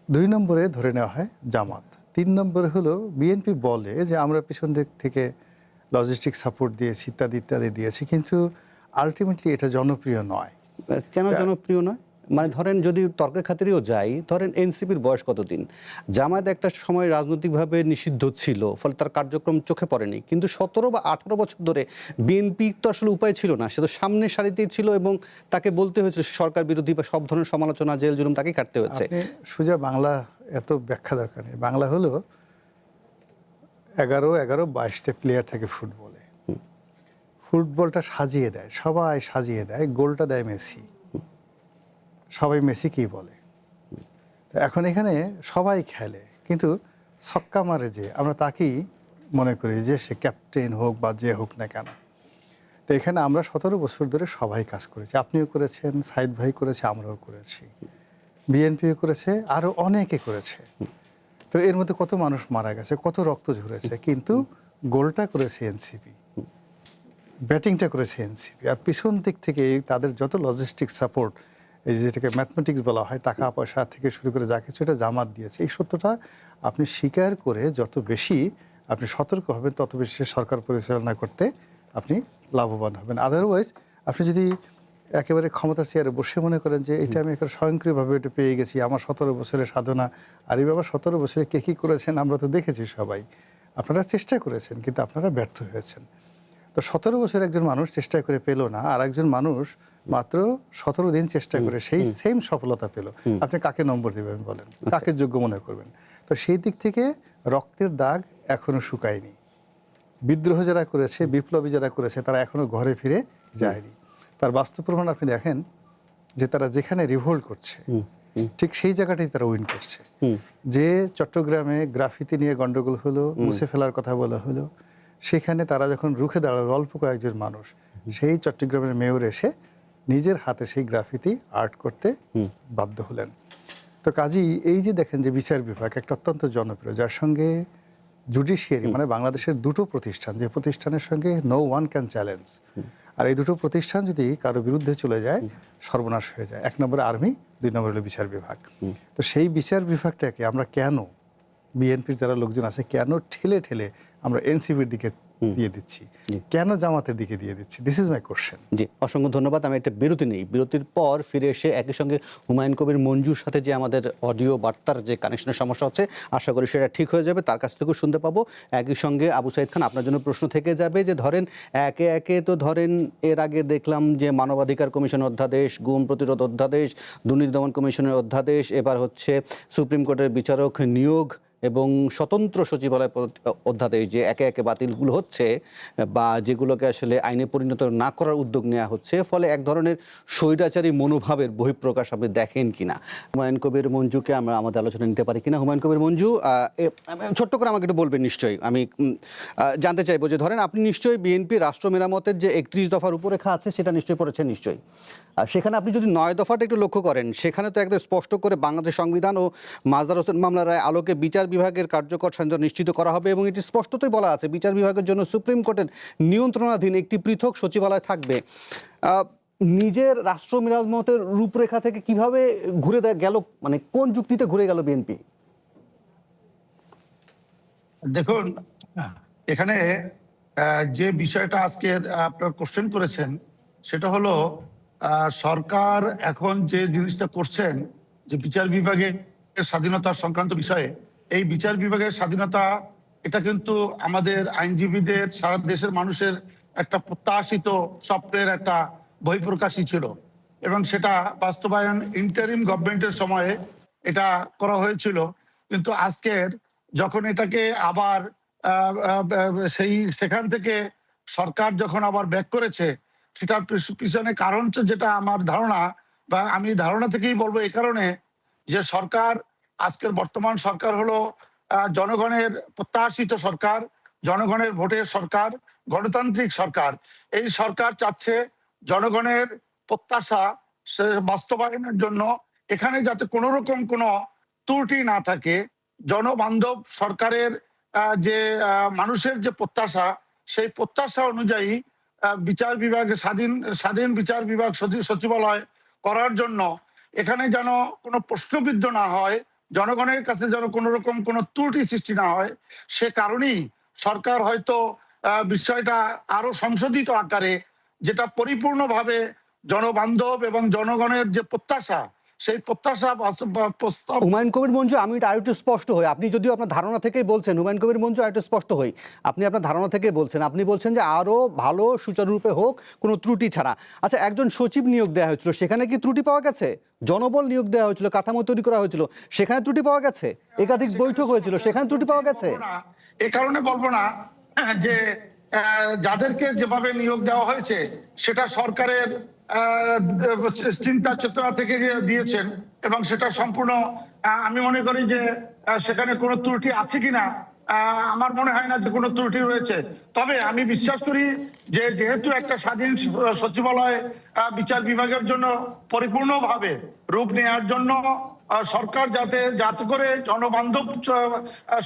2 নম্বরে ধরে নেওয়া হয় জামাত, 3 নম্বরে হলো বিএনপি বলে যে আমরা পিছন দিক থেকে লজিস্টিক সাপোর্ট দিয়েছি, ইত্যাদি ইত্যাদি দিয়েছি, কিন্তু আলটিমেটলি এটা জনপ্রিয় নয়। কেন জনপ্রিয় নয়? মানে ধরেন যদি তর্কের খাতিরেও যাই, ধরেন এনসিপির বয়স কতদিন? জামায়াত একটা সময় রাজনৈতিকভাবে নিষিদ্ধ ছিল, ফলে তার কার্যক্রম চোখে পড়েনি, কিন্তু 17 বা 18 বছর ধরে বিএনপি তো আসলে উপায় ছিল না, সে তো সামনের সারিতেই ছিল এবং তাকে বলতে হয়েছে সরকার বিরোধী বা সব ধরনের সমালোচনা, জেল জুলুম তাকে কাটতে হয়েছে। আপনি সোজা বাংলা এত ব্যাখ্যা দরকার নেই। বাংলা হলো 11-22টা প্লেয়ার থাকে ফুটবলে, ফুটবলটা সাজিয়ে দেয়, সবাই সাজিয়ে দেয়, গোলটা দেয় মেসি, সবাই মেসি কি বলে। তো এখন এখানে সবাই খেলে, কিন্তু ছক্কা মারে যে, আমরা তাকেই মনে করি যে সে ক্যাপ্টেন হোক বা যে হোক না কেন। তো এখানে আমরা 17 বছর ধরে সবাই কাজ করেছি, আপনিও করেছেন, সাইদ ভাই করেছে, আমরাও করেছি, বিএনপিও করেছে, আরও অনেকে করেছে। তো এর মধ্যে কত মানুষ মারা গেছে, কত রক্ত ঝরেছে, কিন্তু গোলটা করেছে এনসিপি, ব্যাটিংটা করেছে এনসিপি, আর পিছন দিক থেকে তাদের যত লজিস্টিক সাপোর্ট, এই যেটাকে ম্যাথমেটিক্স বলা হয়, টাকা পয়সা থেকে শুরু করে যা কিছু, এটা জামাত দিয়েছে। এই সত্যটা আপনি স্বীকার করে যত বেশি আপনি সতর্ক হবেন, তত বেশি সরকার পরিচালনা করতে আপনি লাভবান হবেন। আদারওয়াইজ আপনি যদি একেবারে ক্ষমতা চেয়ারে বসে মনে করেন যে এটা আমি একেবারে স্বয়ংক্রিয়ভাবে এটা পেয়ে গেছি, আমার 17 বছরের সাধনা, আর এই বাবা 17 বছরে কে কী করেছেন আমরা তো দেখেছি সবাই। আপনারা চেষ্টা করেছেন, কিন্তু আপনারা ব্যর্থ হয়েছেন। তো 17 বছর একজন মানুষ চেষ্টা করে পেল না, আর একজন মানুষ মাত্র 17 দিন চেষ্টা করে সেই সেম সফলতা পেল। আপনি কাকে নম্বর দেবেন বলেন, কাকে যোগ্য মনে করবেন? তো সেই দিক থেকে রক্তের দাগ এখনো শুকায়নি। বিদ্রোহ যারা করেছে, বিপ্লবী যারা করেছে, তারা এখনো ঘরে ফিরে যায়নি। তার বাস্তব প্রমাণ আপনি দেখেন যে তারা যেখানে রিভোল্ট করছে ঠিক সেই জায়গাটাই তারা উইন করছে। যে চট্টগ্রামে গ্রাফিতি নিয়ে গন্ডগোল হলো, মুছে ফেলার কথা বলা হলো, সেখানে তারা যখন রুখে দাঁড়ালো অল্প কয়েকজন মানুষ, সেই চট্টগ্রামের মেয়র এসে নিজের হাতে সেই গ্রাফিতি আর্ট করতে বাধ্য হলেন। তো কাজেই এই যে দেখেন যে বিচার বিভাগ একটা অত্যন্ত জনপ্রিয়, যার সঙ্গে জুডিশিয়ারি মানে বাংলাদেশের 2টো প্রতিষ্ঠান, যে প্রতিষ্ঠানের সঙ্গে নো ওয়ান ক্যান চ্যালেঞ্জ, আর এই 2টো প্রতিষ্ঠান যদি কারো বিরুদ্ধে চলে যায় সর্বনাশ হয়ে যায়। 1 নম্বরে আর্মি, 2 নম্বরে হলো বিচার বিভাগ। তো সেই বিচার বিভাগটাকে আমরা কেন, বিএনপির যারা লোকজন আছে, কেন ঠেলে ঠেলে আমরা এনসিপির দিকে দিয়ে দিচ্ছি, কেন জামাতের দিকে দিয়ে দিচ্ছি? This is my question. জি, অসংখ্য ধন্যবাদ। আমি একটা বিরতি নেই, বিরতির পর ফিরে এসে একই সঙ্গে হুমায়ুন কবির মঞ্জুর সাথে যে আমাদের অডিও বার্তার যে কানেকশনের সমস্যা হচ্ছে, আশা করি সেটা ঠিক হয়ে যাবে, তার কাছ থেকেও শুনতে পাবো। একই সঙ্গে আবু সাইদ খান, আপনার জন্য প্রশ্ন থেকে যাবে যে ধরেন একে একে তো ধরেন এর আগে দেখলাম যে মানবাধিকার কমিশনের অধ্যাদেশ, গুম প্রতিরোধ অধ্যাদেশ, দুর্নীতি দমন কমিশনের অধ্যাদেশ, এবার হচ্ছে সুপ্রিম কোর্টের বিচারক নিয়োগ এবং স্বতন্ত্র সচিবালয় অধ্যাদেশ, যে একে একে বাতিলগুলো হচ্ছে বা যেগুলোকে আসলে আইনে পরিণত না করার উদ্যোগ নেওয়া হচ্ছে, ফলে এক ধরনের স্বৈরাচারী মনোভাবের বহিঃপ্রকাশ আপনি দেখেন কিনা? হুমায়ুন কবির মঞ্জুকে আমরা আমাদের আলোচনা নিতে পারি কিনা? হুমায়ুন কবির মঞ্জু, ছোট্ট করে আমাকে একটু বলবেন। নিশ্চয়ই আমি জানতে চাইবো যে ধরেন আপনি নিশ্চয়ই বিএনপি রাষ্ট্র মেরামতের যে 31 দফার রূপরেখা আছে সেটা নিশ্চয়ই পড়েছেন নিশ্চয়ই। সেখানে আপনি যদি 9 দফাটা একটু লক্ষ্য করেন, সেখানে তো একদম স্পষ্ট করে বাংলাদেশ সংবিধান ও মাজদার হোসেন মামলার রায় আলোকে বিচার বিভাগের কার্যকর স্বাধীনতা নিশ্চিত করা হবে এবং এটি স্পষ্টতই বলা আছে বিচার বিভাগের জন্য সুপ্রিম কোর্টের নিয়ন্ত্রণাধীন একটি পৃথক সচিবালয় থাকবে। নিজের রাষ্ট্র মেরামতের রূপরেখা থেকে কিভাবে ঘুরে গেল, মানে কোন যুক্তিতে ঘুরে গেল বিএনপি? দেখুন, এখানে যে বিষয়টা আজকে আপনার কোশ্চেন করেছেন সেটা হলো সরকার এখন যে জিনিসটা করছেন যে বিচার বিভাগের স্বাধীনতার সংক্রান্ত বিষয়ে, এই বিচার বিভাগের স্বাধীনতা এটা কিন্তু আমাদের আইনজীবীদের, সারা দেশের মানুষের একটা প্রত্যাশিত স্বপ্নের একটা বহিঃপ্রকাশই ছিল এবং সেটা বাস্তবায়ন ইন্টারিম গভর্নমেন্টের সময়ে এটা করা হয়েছিল। কিন্তু আজকের যখন এটাকে আবার সেখান থেকে সরকার যখন আবার ব্যাক করেছে, সেটার পিছনে কারণ যেটা আমার ধারণা, বা আমি ধারণা থেকেই বলবো এই কারণে যে সরকার, আজকের বর্তমান সরকার হলো জনগণের প্রত্যাশিত সরকার, জনগণের ভোটের সরকার, গণতান্ত্রিক সরকার। এই সরকার চাচ্ছে জনগণের প্রত্যাশা বাস্তবায়নের জন্য এখানে যাতে কোনো রকম কোনো ত্রুটি না থাকে, জনবান্ধব সরকারের যে মানুষের যে প্রত্যাশা, সেই প্রত্যাশা অনুযায়ী বিচার বিভাগে স্বাধীন বিচার বিভাগ সচিবালয় করার জন্য এখানে যেন কোনো প্রশ্নবিদ্ধ না হয়, জনগণের কাছে যেন কোনো রকম কোনো ত্রুটি সৃষ্টি না হয়, সে কারণেই সরকার হয়তো বিষয়টা আরো সংশোধিত আকারে, যেটা পরিপূর্ণভাবে জনবান্ধব এবং জনগণের যে প্রত্যাশা, সেই প্রত্যাশা প্রস্তাব। হুমায়ুন কবির মঞ্জু, আমি এটা আরেকটু স্পষ্ট হই, আপনি যদিও আপনার ধারণা থেকেই বলছেন, হুমায়ুন কবির মঞ্জু আরেকটু স্পষ্ট হই, আপনি আপনার ধারণা থেকেই বলছেন, আপনি বলছেন যে আরো ভালো সুচারুরূপে হোক কোনো ত্রুটি ছাড়া। আচ্ছা, একজন সচিব নিয়োগ দেওয়া হয়েছিল, সেখানে কি ত্রুটি পাওয়া গেছে? জনবল নিয়োগ দেওয়া হয়েছিল, কাঠামো তৈরি করা হয়েছিল, সেখানে ত্রুটি পাওয়া গেছে? একাধিক বৈঠক হয়েছিল, সেখানে ত্রুটি পাওয়া গেছে? এ কারণে বলবো না যে যাদেরকে যেভাবে নিয়োগ দেওয়া হয়েছে সেটা সরকারের চিন্তা চেতনা থেকে দিয়েছেন এবং সেটা সম্পূর্ণ, আমি মনে করি যে সেখানে কোনো ত্রুটি আছে কিনা, আমার মনে হয় না যে কোনো ত্রুটি রয়েছে। তবে আমি বিশ্বাস করি যে যেহেতু একটা স্বাধীন সচিবালয় বিচার বিভাগের জন্য পরিপূর্ণভাবে রূপ নেওয়ার জন্য সরকার যাতে করে জনবান্ধব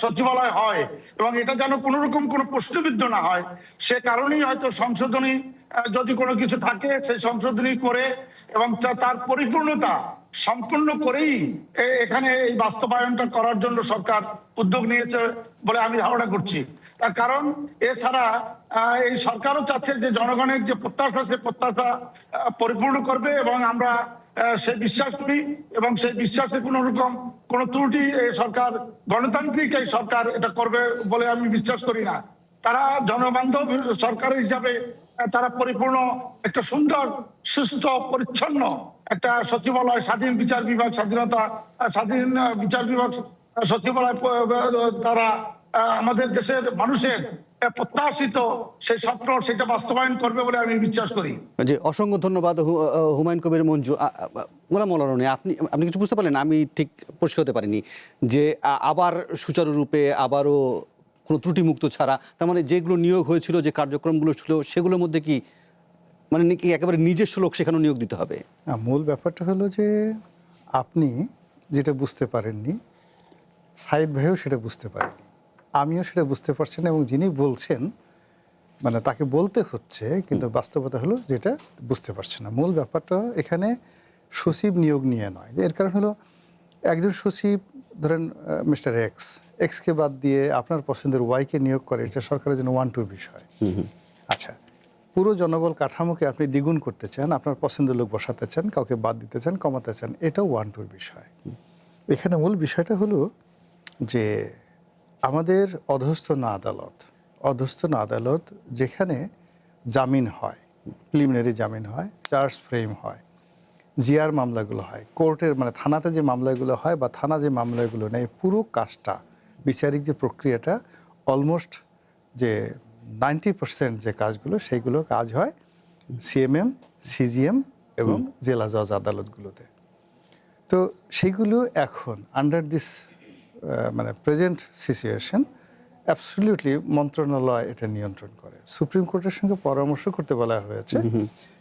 সচিবালয় হয় এবং এটা যেন কোনো রকম কোনো প্রশ্নবিদ্ধ না হয়, সে কারণেই হয়তো সংশোধনী যদি কোনো কিছু থাকে সেই সংশোধনী করে এবং তার পরিপূর্ণতা সম্পূর্ণ করেই এখানে এই বাস্তবায়নটা করার জন্য সরকার উদ্যোগ নিয়েছে বলে আমি ধারণা করছি। তার কারণ এছাড়া এই সরকারও চাচ্ছে যে জনগণের যে প্রত্যাশা, সে প্রত্যাশা পরিপূর্ণ করবে এবং আমরা সে বিশ্বাস করি এবং সেই বিশ্বাসে কোনো রকম কোনো ত্রুটি এই সরকার, গণতান্ত্রিক এই সরকার এটা করবে বলে আমি বিশ্বাস করি না। তারা জনবান্ধব সরকার হিসাবে তারা পরিপূর্ণ একটা সুন্দর সুস্থ পরিচ্ছন্ন একটা সচিবালয়, স্বাধীন বিচার বিভাগ, স্বাধীন বিচার বিভাগ সচিবালয় তারা আমাদের দেশের মানুষের প্রত্যাশিত সেই স্বপ্ন, সেটা বাস্তবায়ন করবে বলে আমি বিশ্বাস করি। জি, অসংখ্য ধন্যবাদ হুমায়ুন কবির মঞ্জু। গোলাম মাওলা রনি, আপনি কিছু বুঝতে পারলেন? আমি ঠিক পরিষ্কার হতে পারিনি যে আবার সুচারুরূপে, আবারও কোনো ত্রুটিমুক্ত ছাড়া, তার মানে যেগুলো নিয়োগ হয়েছিল, যে কার্যক্রমগুলো ছিল, সেগুলোর মধ্যে কি মানে কি একেবারে নিজস্ব লোক সেখানে নিয়োগ দিতে হবে? মূল ব্যাপারটা হলো যে আপনি যেটা বুঝতে পারেননি, সাইদ ভাইও সেটা বুঝতে পারেনি, আমিও সেটা বুঝতে পারছি না, এবং যিনি বলছেন মানে তাকে বলতে হচ্ছে, কিন্তু বাস্তবতা হলো যেটা বুঝতে পারছে না। মূল ব্যাপারটা এখানে সচিব নিয়োগ নিয়ে নয়। এর কারণ হলো একজন সচিব, ধরেন মিস্টার এক্সকে বাদ দিয়ে আপনার পছন্দের ওয়াইকে নিয়োগ করে, এটা সরকারের জন্য 1-2 বিষয়। আচ্ছা, পুরো জনবল কাঠামোকে আপনি দ্বিগুণ করতে চান, আপনার পছন্দের লোক বসাতে চান, কাউকে বাদ দিতে চান, কমাতে চান, এটাও 1-2 বিষয়। এখানে মূল বিষয়টা হলো যে আমাদের অধস্তন আদালত যেখানে জামিন হয়, প্রিলিমিনারি জামিন হয়, চার্জ ফ্রেম হয়, জিআর মামলাগুলো হয়, কোর্টের মানে থানাতে যে মামলাগুলো হয় বা থানা যে মামলাগুলো নেয়, পুরো কাজটা, বিচারিক যে প্রক্রিয়াটা, অলমোস্ট যে 90% যে কাজগুলো, সেইগুলো কাজ হয় সিএমএম, সিজিএম এবং জেলা জজ আদালতগুলোতে। তো সেইগুলো এখন আন্ডার দিস মানে প্রেজেন্ট সিচুয়েশন অ্যাবসলিউটলি মন্ত্রণালয় এটা নিয়ন্ত্রণ করে। সুপ্রিম কোর্টের সঙ্গে পরামর্শ করতে বলা হয়েছে,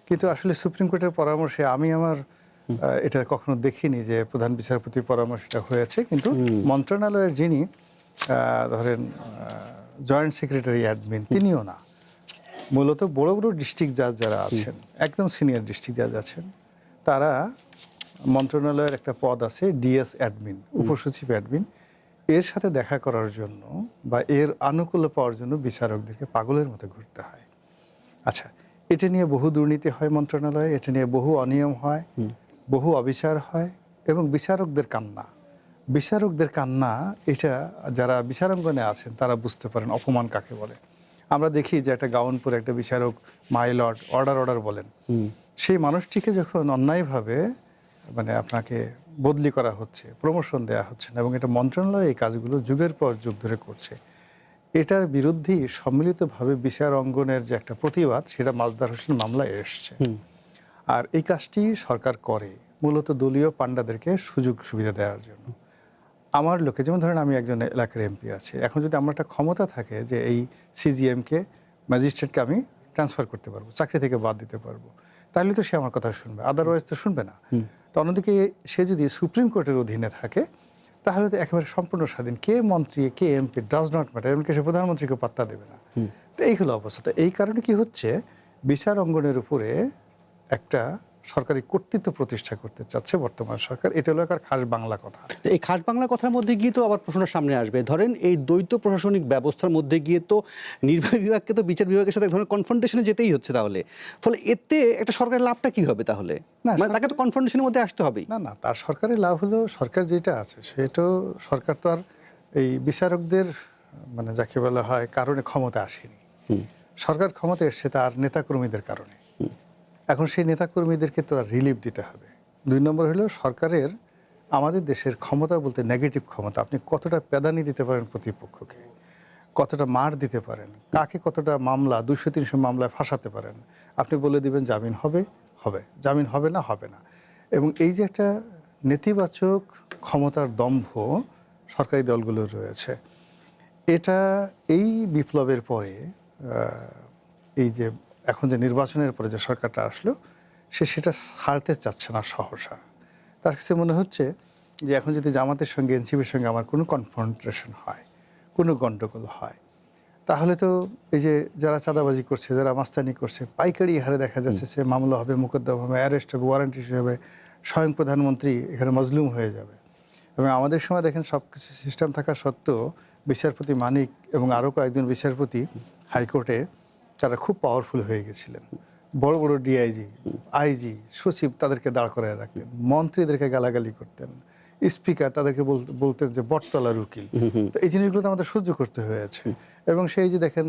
কিন্তু আসলে সুপ্রিম কোর্টের পরামর্শে আমি আমার এটা কখনো দেখিনি যে প্রধান বিচারপতির পরামর্শটা হয়েছে, কিন্তু মন্ত্রণালয়ের যিনি ধরেন জয়েন্ট সেক্রেটারি অ্যাডমিন, তিনিও না। মূলত বড় বড় ডিস্ট্রিক্ট জাজ যারা আছেন, একদম সিনিয়র ডিস্ট্রিক্ট জাজ আছেন, তারা মন্ত্রণালয়ের একটা পদ আছে ডিএস অ্যাডমিন, উপসচিব অ্যাডমিন, এর সাথে দেখা করার জন্য বা এর আনুকূল্য পাওয়ার জন্য বিচারকদেরকে পাগলের মতো ঘুরতে হয়। আচ্ছা, এটা নিয়ে বহু দুর্নীতি হয় মন্ত্রণালয়ে, এটা নিয়ে বহু অনিয়ম হয়, বহু অবিচার হয়, এবং বিচারকদের কান্না এটা যারা বিচারাঙ্গনে আছেন তারা বুঝতে পারেন অপমান কাকে বলে। আমরা দেখি যে একটা গাউনপুরে একটা বিচারক মাই লর্ড অর্ডার বলেন, সেই মানুষটিকে যখন অন্যায়ভাবে মানে আপনাকে বদলি করা হচ্ছে, প্রমোশন দেওয়া হচ্ছে না, এবং এটা মন্ত্রণালয় এই কাজগুলো যুগের পর যুগ ধরে করছে, এটার বিরুদ্ধেই সম্মিলিতভাবে বিচার অঙ্গনের যে একটা প্রতিবাদ, সেটা মাজদার হোসেন মামলায় এসছে। আর এই কাজটি সরকার করে মূলত দলীয় পান্ডাদেরকে সুযোগ সুবিধা দেওয়ার জন্য। আমার লোকে, যেমন ধরেন আমি একজন এলাকার এমপি আছি, এখন যদি আমার একটা ক্ষমতা থাকে যে এই সিজিএমকে, ম্যাজিস্ট্রেটকে আমি ট্রান্সফার করতে পারবো, চাকরি থেকে বাদ দিতে পারবো, তাহলে তো সে আমার কথা শুনবে, আদারওয়াইজ তো শুনবে না। তো অন্যদিকে সে যদি সুপ্রিম কোর্টের অধীনে থাকে তাহলে তো একেবারে সম্পূর্ণ স্বাধীন, কে মন্ত্রী কে এমপি ডাজ নট ম্যাটার, এমনকি সে প্রধানমন্ত্রীকে পাত্তা দেবে না। তো এই হলো অবস্থা। তো এই কারণে কি হচ্ছে, বিচার অঙ্গনের উপরে একটা সরকারি কর্তৃত্ব প্রতিষ্ঠা করতে চাচ্ছে বর্তমান সরকার। এটা হলো একটা খাস বাংলা কথা। এই খাস বাংলা কথার মধ্যে গিয়ে তো আবার প্রশ্ন সামনে আসবে, ধরেন এই দ্বৈত প্রশাসনিক ব্যবস্থার মধ্যে গিয়ে তো নির্বাহী বিভাগকে তো বিচার বিভাগের সাথে এক ধরনের কনফ্রন্টেশনে যেতেই হচ্ছে, তাহলে ফলে এতে একটা সরকারের লাভটা কি হবে তাহলে? না, মানে তাকে তো কনফ্রন্টেশনের মধ্যে আসতে হবেই। না, তার সরকারের লাভ হলো, সরকার যেটা আছে সেটাও সরকার তো আর এই বিচারকদের মানে যাকে বলা হয় কারণে ক্ষমতা আসেনি। সরকার ক্ষমতা এসছে তার নেতাকর্মীদের কারণে। এখন সেই নেতাকর্মীদেরকে তো আর রিলিফ দিতে হবে। 2 নম্বর হলো সরকারের, আমাদের দেশের ক্ষমতা বলতে নেগেটিভ ক্ষমতা, আপনি কতটা প্যাদানি দিতে পারেন প্রতিপক্ষকে, কতটা মার দিতে পারেন, কাকে কতটা মামলা 200-300 মামলায় ফাঁসাতে পারেন, আপনি বলে দিবেন জামিন হবে, জামিন হবে না। এবং এই যে একটা নেতিবাচক ক্ষমতার দম্ভ সরকারি দলগুলোর রয়েছে, এটা এই বিপ্লবের পরে এই যে এখন যে নির্বাচনের পরে যে সরকারটা আসলো, সেটা ছাড়তে চাচ্ছে না সহসা। তার কাছে মনে হচ্ছে যে এখন যদি জামাতের সঙ্গে এনসিপির সঙ্গে আমার কোনো কনফ্রন্টেশন হয়, কোনো গণ্ডগোল হয়, তাহলে তো এই যে যারা চাঁদাবাজি করছে, যারা মাস্তানি করছে, পাইকারি হারে দেখা যাচ্ছে সে মামলা হবে, মোকদ্দমা হবে, অ্যারেস্ট হবে, ওয়ারেন্ট ইস্যু হবে, স্বয়ং প্রধানমন্ত্রী এখানে মজলুম হয়ে যাবে। এবং আমাদের সময় দেখেন সব কিছু সিস্টেম থাকা সত্ত্বেও বিচারপতি মানিক এবং আরও কয়েকজন বিচারপতি হাইকোর্টে যারা খুব পাওয়ারফুল হয়ে গেছিলেন, বড় বড় ডিআইজি, আইজি, সচিব তাদেরকে দাঁড় করায় রাখতেন, মন্ত্রীদেরকে গালাগালি করতেন, স্পিকার তাদেরকে বলতেন যে বটতলার উকিল। তো এই জিনিসগুলো তো আমাদের সহ্য করতে হয়েছে। এবং সেই যে দেখেন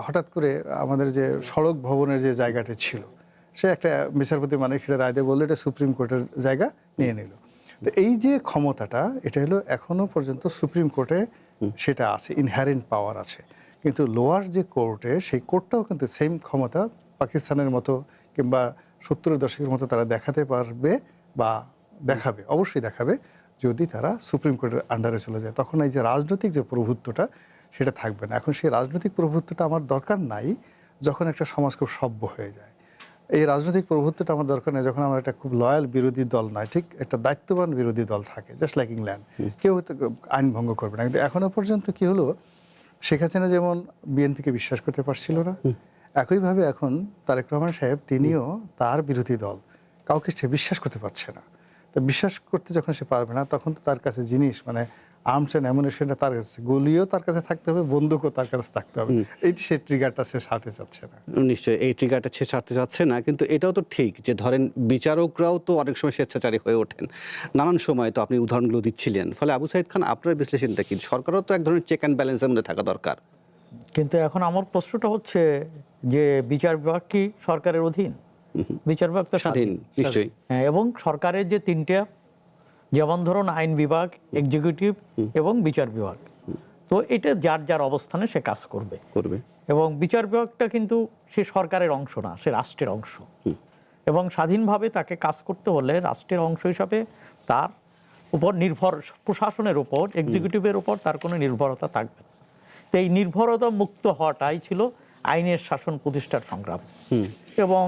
হঠাৎ করে আমাদের যে সড়ক ভবনের যে জায়গাটা ছিল, সে একটা বিচারপতি মানে সেটা রায় দিয়ে বললো এটা সুপ্রিম কোর্টের জায়গা নিয়ে নিল। তো এই যে ক্ষমতাটা, এটা হলো এখনো পর্যন্ত সুপ্রিম কোর্টে সেটা আছে, ইনহ্যারেন্ট পাওয়ার আছে। কিন্তু লোয়ার যে কোর্টে, সেই কোর্টটাও কিন্তু সেম ক্ষমতা পাকিস্তানের মতো কিংবা 70-এর দশকের মতো তারা দেখাতে পারবে বা দেখাবে, অবশ্যই দেখাবে, যদি তারা সুপ্রিম কোর্টের আন্ডারে চলে যায়। তখন এই যে রাজনৈতিক যে প্রভুত্বটা, সেটা থাকবে না। এখন সেই রাজনৈতিক প্রভুত্বটা আমার দরকার নাই যখন একটা সমাজ খুব সভ্য হয়ে যায়। এই রাজনৈতিক প্রভুত্বটা আমার দরকার নেই যখন আমার একটা খুব লয়াল বিরোধী দল নয়, ঠিক একটা দায়িত্ববান বিরোধী দল থাকে, জাস্ট লাইক ইংল্যান্ড, কেউ আইন ভঙ্গ করবে না। কিন্তু এখনো পর্যন্ত কি হলো, শেখ হাসিনা যেমন বিএনপিকে বিশ্বাস করতে পারছিল না, একইভাবে এখন তারেক রহমান সাহেব তিনিও তার বিরোধী দল কাউকে সে বিশ্বাস করতে পারছে না। তো বিশ্বাস করতে যখন সে পারবে না, তখন তো তার কাছে জিনিস মানে আর্মস অ্যান্ড অ্যামুনিশনটা তার কাছে, গুলিও তার কাছে থাকতে হবে, বন্দুকও তার কাছে থাকতে হবে। এইটি সে ট্রিগারটা সে সারতে চাচ্ছে না। নিশ্চয়ই এই ট্রিগারটা সে ছাড়তে চাচ্ছে না। কিন্তু এটাও তো ঠিক যে ধরেন বিচারকরাও তো অনেক সময় স্বেচ্ছাচারী হয়ে ওঠেন, নানান সময় তো আপনি উদাহরণগুলো দিচ্ছিলেন। ফলে আবু সাইদ খান, আপনার বিশ্লেষণটা কি? সরকারও তো এক ধরনের চেক অ্যান্ড ব্যালেন্সের মধ্যে থাকা দরকার। কিন্তু এখন আমার প্রশ্নটা হচ্ছে যে বিচার বিভাগ কি সরকারের অধীন? বিচার বিভাগ তো স্বাধীন, নিশ্চয়ই। হ্যাঁ, এবং সরকারের যে 3টা, যেমন ধরুন আইন বিভাগ, এক্সিকিউটিভ এবং বিচার বিভাগ, তো এটা যার যার অবস্থানে সে কাজ করবে। এবং বিচার বিভাগটা কিন্তু সে সরকারের অংশ না, সে রাষ্ট্রের অংশ। এবং স্বাধীনভাবে তাকে কাজ করতে হলে রাষ্ট্রের অংশ হিসাবে তার উপর নির্ভর, প্রশাসনের উপর, এক্সিকিউটিভের উপর তার কোনো নির্ভরতা থাকবে না। তো এই নির্ভরতা মুক্ত হওয়াটাই ছিল আইনের শাসন প্রতিষ্ঠার সংগ্রাম। এবং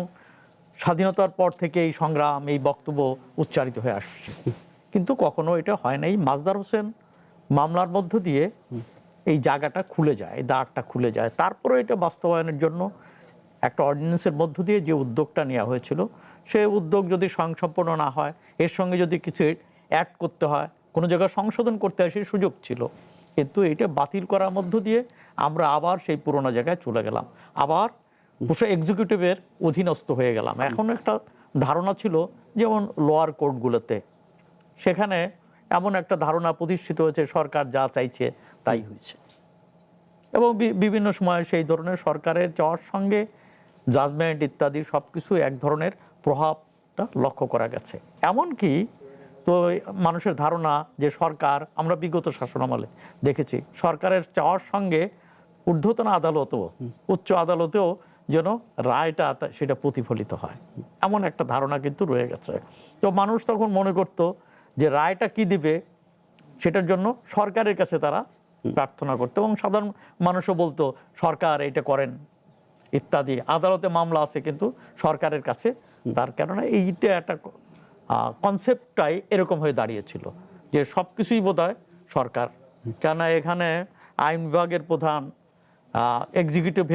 স্বাধীনতার পর থেকে এই সংগ্রাম, এই বক্তব্য উচ্চারিত হয়ে আসছে, কিন্তু কখনো এটা হয় নাই। মাজদার হোসেন মামলার মধ্য দিয়ে এই জায়গাটা খুলে যায়, এই দ্বারটা খুলে যায়। তারপরে এটা বাস্তবায়নের জন্য একটা অর্ডিন্যান্সের মধ্য দিয়ে যে উদ্যোগটা নেওয়া হয়েছিল, সেই উদ্যোগ যদি স্বয়ংসম্পূর্ণ না হয়, এর সঙ্গে যদি কিছু অ্যাড করতে হয়, কোনো জায়গায় সংশোধন করতে হয়, সেই সুযোগ ছিল। কিন্তু এটা বাতিল করার মধ্য দিয়ে আমরা আবার সেই পুরোনো জায়গায় চলে গেলাম, আবার এক্সিকিউটিভের অধীনস্থ হয়ে গেলাম। এখন একটা ধারণা ছিল যেমন লোয়ার কোর্টগুলোতে, সেখানে এমন একটা ধারণা প্রতিষ্ঠিত হয়েছে সরকার যা চাইছে তাই হয়েছে, এবং বিভিন্ন সময় সেই ধরনের সরকারের চাওয়ার সঙ্গে জাজমেন্ট ইত্যাদি সব কিছু এক ধরনের প্রভাবটা লক্ষ্য করা গেছে। এমনকি তো মানুষের ধারণা যে সরকার, আমরা বিগত শাসনামলে দেখেছি সরকারের চাওয়ার সঙ্গে ঊর্ধ্বতন আদালতও, উচ্চ আদালতেও যেন রায়টা সেটা প্রতিফলিত হয়, এমন একটা ধারণা কিন্তু রয়ে গেছে। তো মানুষ তখন মনে করত যে রায়টা কি দিবে সেটার জন্য সরকারের কাছে তারা প্রার্থনা করতো, এবং সাধারণ মানুষও বলতো সরকার এটা করেন ইত্যাদি। আদালতে মামলা আছে কিন্তু সরকারের কাছে তার, কেননা এইটা একটা কনসেপ্টটাই এরকম হয়ে দাঁড়িয়েছিল যে সব কিছুই বোধহয় সরকার, কেননা এখানে আইন বিভাগের প্রধান, এক্সিকিউটিভ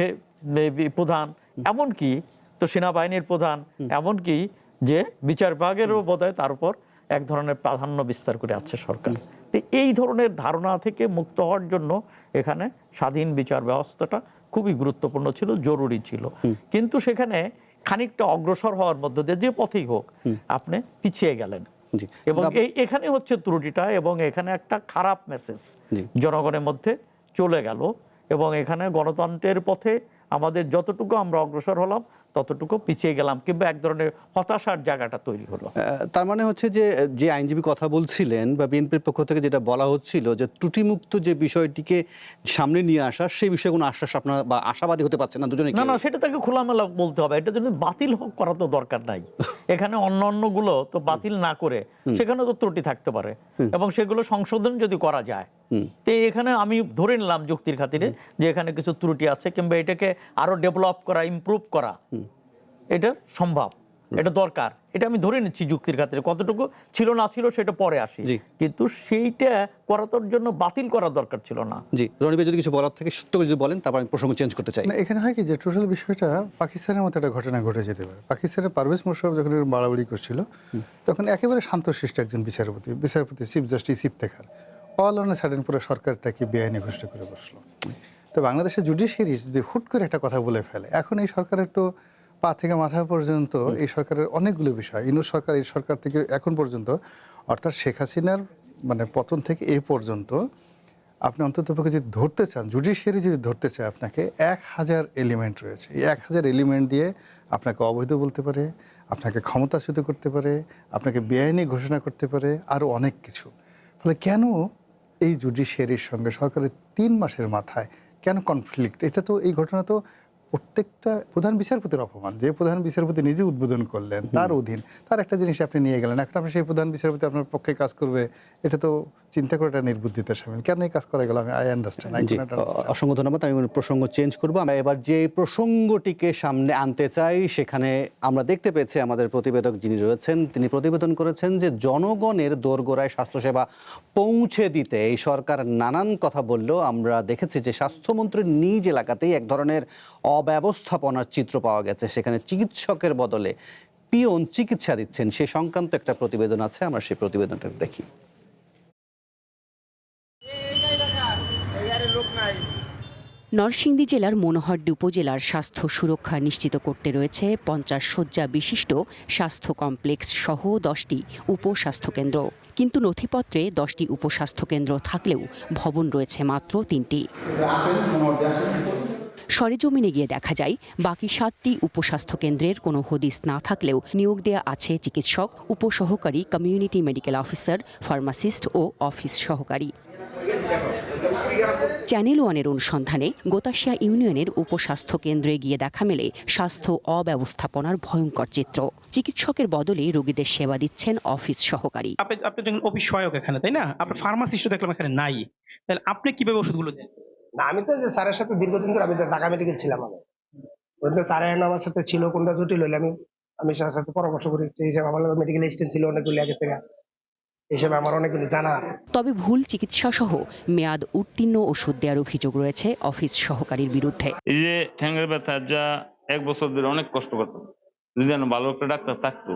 প্রধান, এমনকি তো সেনাবাহিনীর প্রধান, এমনকি যে বিচার বিভাগেরও বোধহয় তার উপর এক ধরনের প্রাধান্য বিস্তার করে আছে সরকার। তো এই ধরনের ধারণা থেকে মুক্ত হওয়ার জন্য এখানে স্বাধীন বিচার ব্যবস্থাটা খুবই গুরুত্বপূর্ণ ছিল, জরুরি ছিল। কিন্তু সেখানে খানিকটা অগ্রসর হওয়ার মধ্য দিয়ে যে পথেই হোক আপনি পিছিয়ে গেলেন, এবং এখানে হচ্ছে ত্রুটিটা, এবং এখানে একটা খারাপ মেসেজ জনগণের মধ্যে চলে গেল, এবং এখানে গণতন্ত্রের পথে আমাদের যতটুকু আমরা অগ্রসর হলাম ততটুকু পিছিয়ে গেলাম, কিংবা এক ধরনের হতাশার জায়গাটা তৈরি হলো। তার মানে হচ্ছে যে যে আইনজীবী কথা বলছিলেন বা বিএনপির পক্ষ থেকে যেটা বলা হচ্ছিল যে ত্রুটিমুক্ত যে বিষয়টিকে সামনে নিয়ে আসা, সেই বিষয়ে কোনো আশ্বাস আপনার বা আশাবাদী হতে পারছেন না দুজনে? না, সেটা তাকে খোলামেলা বলতে হবে, এটা জন্য বাতিল করা তো দরকার নাই। এখানে অন্যান্যগুলো তো বাতিল না করে সেখানে তো ত্রুটি থাকতে পারে, এবং সেগুলো সংশোধন যদি করা যায়, তো এখানে আমি ধরে নিলাম যুক্তির খাতিরে যে এখানে কিছু ত্রুটি আছে, কিংবা এটাকে আরো ডেভেলপ করা, ইমপ্রুভ করা, এটা সম্ভব, এটা দরকার, এটা আমি ধরে নিচ্ছি যুক্তির খাতিরে। কতটুকু ছিল না ছিল সেটা পরে আসি, কিন্তু সেইটা করার জন্য বাতিল করা দরকার ছিল না। জি, রনি ভাই যদি কিছু বলার থাকে সত্য করে যদি বলেন, তারপর আমি প্রসঙ্গ চেঞ্জ করতে চাই। এখানে হয় কি যে টোটাল বিষয়টা পাকিস্তানের মতো একটা ঘটনা ঘটে যেতে পারে। পাকিস্তানের পারভেজ মোশাররফ যখন বাড়াবাড়ি করছিল, তখন একেবারে শান্তশিষ্ট একজন বিচারপতি chief justice Iftekhar all on a sudden পুরো সরকারটাকে বেআইনি ঘোষণা করে বসলো। তো বাংলাদেশের জুডিশিয়ারি যদি হুট করে একটা কথা বলে ফেলে, এখন এই সরকারের তো পা থেকে মাথা পর্যন্ত এই সরকারের অনেকগুলো বিষয়, ইউনূস সরকার, এই সরকার থেকে এখন পর্যন্ত, অর্থাৎ শেখ হাসিনার মানে পতন থেকে এ পর্যন্ত আপনি অন্ততপক্ষে যদি ধরতে চান, জুডিশিয়ারি যদি ধরতে চায়, আপনাকে 1000 এলিমেন্ট রয়েছে। এই 1000 এলিমেন্ট দিয়ে আপনাকে অবৈধ বলতে পারে, আপনাকে ক্ষমতাচ্যুত করতে পারে, আপনাকে বেআইনি ঘোষণা করতে পারে, আরও অনেক কিছু। ফলে কেন এই জুডিশিয়ারির সঙ্গে সরকারের 3 মাসের মাথায় কেন কনফ্লিক্ট? এটা তো, এই ঘটনা তো প্রত্যেকটা প্রধান বিচারপতির অপমান। যে প্রধান বিচারপতি নিজে উদ্বোধন করলেন, তার অধীন, তার একটা জিনিস আপনি নিয়ে গেলেন, এখন আপনি সেই প্রধান বিচারপতি আপনার পক্ষে কাজ করবে, এটা তো চিন্তা করে একটা নির্বুদ্ধিতার সামিল। কেন এই কাজ করা গেল? আমি আন্ডারস্ট্যান্ড। অসংখ্য ধন্যবাদ। আমি প্রসঙ্গ চেঞ্জ করবো। আমরা এবার যে প্রসঙ্গটিকে সামনে আনতে চাই, সেখানে আমরা দেখতে পেয়েছি আমাদের প্রতিবেদক যিনি রয়েছেন, তিনি প্রতিবেদন করেছেন যে জনগণের দোরগোড়ায় স্বাস্থ্যসেবা পৌঁছে দিতে এই সরকার নানান কথা বললেও আমরা দেখেছি যে স্বাস্থ্যমন্ত্রীর নিজ এলাকাতেই এক ধরনের অব্যবস্থাপনার চিত্র পাওয়া গেছে। সেখানে চিকিৎসকের বদলে পিয়ন চিকিৎসা দিচ্ছেন, সে সংক্রান্ত একটা প্রতিবেদন আছে, আমরা সেই প্রতিবেদনটা দেখি। নরসিংদী জেলার মনোহরদী উপজেলার স্বাস্থ্য সুরক্ষা নিশ্চিত করতে রয়েছে 50 শয্যা বিশিষ্ট স্বাস্থ্য কমপ্লেক্স সহ 10টি উপস্বাস্থ্যকেন্দ্র। কিন্তু নথিপত্রে 10টি উপস্বাস্থ্যকেন্দ্র থাকলেও ভবন রয়েছে মাত্র 3টি। সরেজমিনে গিয়ে দেখা যায় বাকি 7টি উপস্বাস্থ্যকেন্দ্রের কোনো হদিস না থাকলেও নিয়োগ দেয়া আছে চিকিৎসক, উপসহকারী, কমিউনিটি মেডিকেল অফিসার, ফার্মাসিস্ট ও অফিস সহকারী। চ্যানেল ওয়ানের অনুসন্ধানে গোতাশিয়া ইউনিয়নের উপস্বাস্থ্য কেন্দ্রে গিয়ে দেখা মেলে স্বাস্থ্য অব্যবস্থাপনার ভয়ঙ্কর চিত্র। চিকিৎসকের বদলে রোগীদের সেবা দিচ্ছেন অফিস সহকারী। আপনি যখন অফিস সহায়ক এখানে, তাই না? আপনার ফার্মাসিস্ট দেখলাম এখানে নাই, তাহলে আপনি কিভাবে ওষুধগুলো দেন? না, আমি তো যে স্যারের সাথে দীর্ঘদিন ধরে, আমি ঢাকা মেডিকেল ছিলাম, আমি স্যারের আমার সাথে ছিল, কোনটা জটিল হইলে আমি স্যারের সাথে পরামর্শ করি। সেই হিসাবে আমার মেডিকেল অ্যাসিস্ট্যান্ট ছিল অনেকগুলি আগে থেকে, হিসেবে আমার অনেকগুলো জানা আছে। তবে ভুল চিকিৎসা সহ মেয়াদ উত্তীর্ণ ওষুধ দেওয়ার অভিযোগ রয়েছে অফিস সহকারীর বিরুদ্ধে। এই যে ঠ্যাঙ্গের ব্যথা যা 1 বছর ধরে অনেক কষ্ট করতাম, যদি যেন ভালো একটা ডাক্তার থাকতো,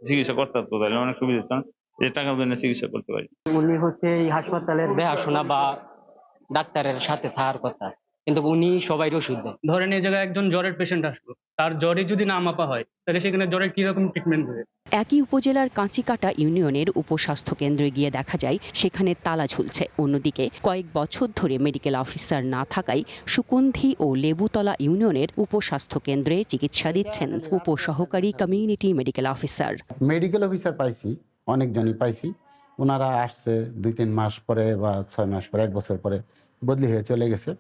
চিকিৎসা করতে পারতো, তাহলে অনেক সুবিধা হতো, যে টাকার জন্য চিকিৎসা করতে পারি। উনি হচ্ছে এই হাসপাতালের দেখাশোনা বা ডাক্তারের সাথে থাকার কথা, কিন্তু উনি সবাই ওষুধ দেন। ধরেন এই জায়গায় একজন জ্বরের পেশেন্ট আসলো, তার জ্বরে যদি না মাপা হয় তাহলে সেখানে জ্বরের কিরকম ট্রিটমেন্ট দেবে? একই উপজেলার কাঁচিকাটা ইউনিয়নের উপস্বাস্থ্য কেন্দ্রে গিয়ে দেখা যায় সেখানে তালা ঝুলছে। অন্যদিকে কয়েক বছর ধরে মেডিকেল অফিসার না থাকায় সুকন্ধি ও লেবুতলা ইউনিয়নের উপস্বাস্থ্য কেন্দ্রে চিকিৎসা দিচ্ছেন উপসহকারী community medical officer. Medical officer পাইছি, অনেকজনই পাইছি। ওনারা আসছে 2-3 মাস পরে বা 6 মাস পরে, 1 বছর পরে বদলি হয়ে চলে গেছে।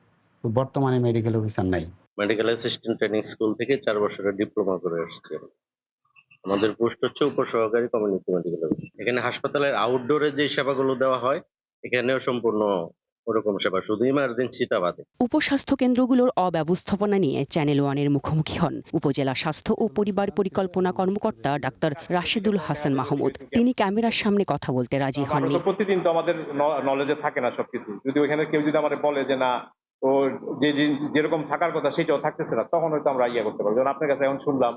তো বর্তমানে মেডিকেল অফিসার নাই। মেডিকেল অ্যাসিস্ট্যান্ট ট্রেনিং স্কুল থেকে 4 বছরের ডিপ্লোমা করে আসছে। আমাদের পোস্ট হচ্ছে উপসহকারী কমিউনিটি মেডিকেল অফিস। এখানে হাসপাতালের আউটডোরে যে সেবাগুলো দেওয়া হয় এখানেও সম্পূর্ণ ওরকম সেবা, শুধু ইমার্জেন্সিটা বাদে। উপস্বাস্থ্য কেন্দ্রগুলোর অব্যবস্থাপনা নিয়ে চ্যানেল ওয়ানের মুখোমুখি হন উপজেলা স্বাস্থ্য ও পরিবার পরিকল্পনা কর্মকর্তা ডাক্তার রাশেদুল হাসান মাহমুদ। তিনি ক্যামেরার সামনে কথা বলতে রাজি হননি। প্রতিদিন তো আমাদের নলেজে থাকে না সবকিছু, যদি ওইখানে কেউ যদি আমাদের বলে যে না ও যেরকম থাকার কথা সেটাও থাকতেছে না, তখন হয়তো আমরা ইয়ে করতে পারবো। যেমন আপনার কাছে এখন শুনলাম।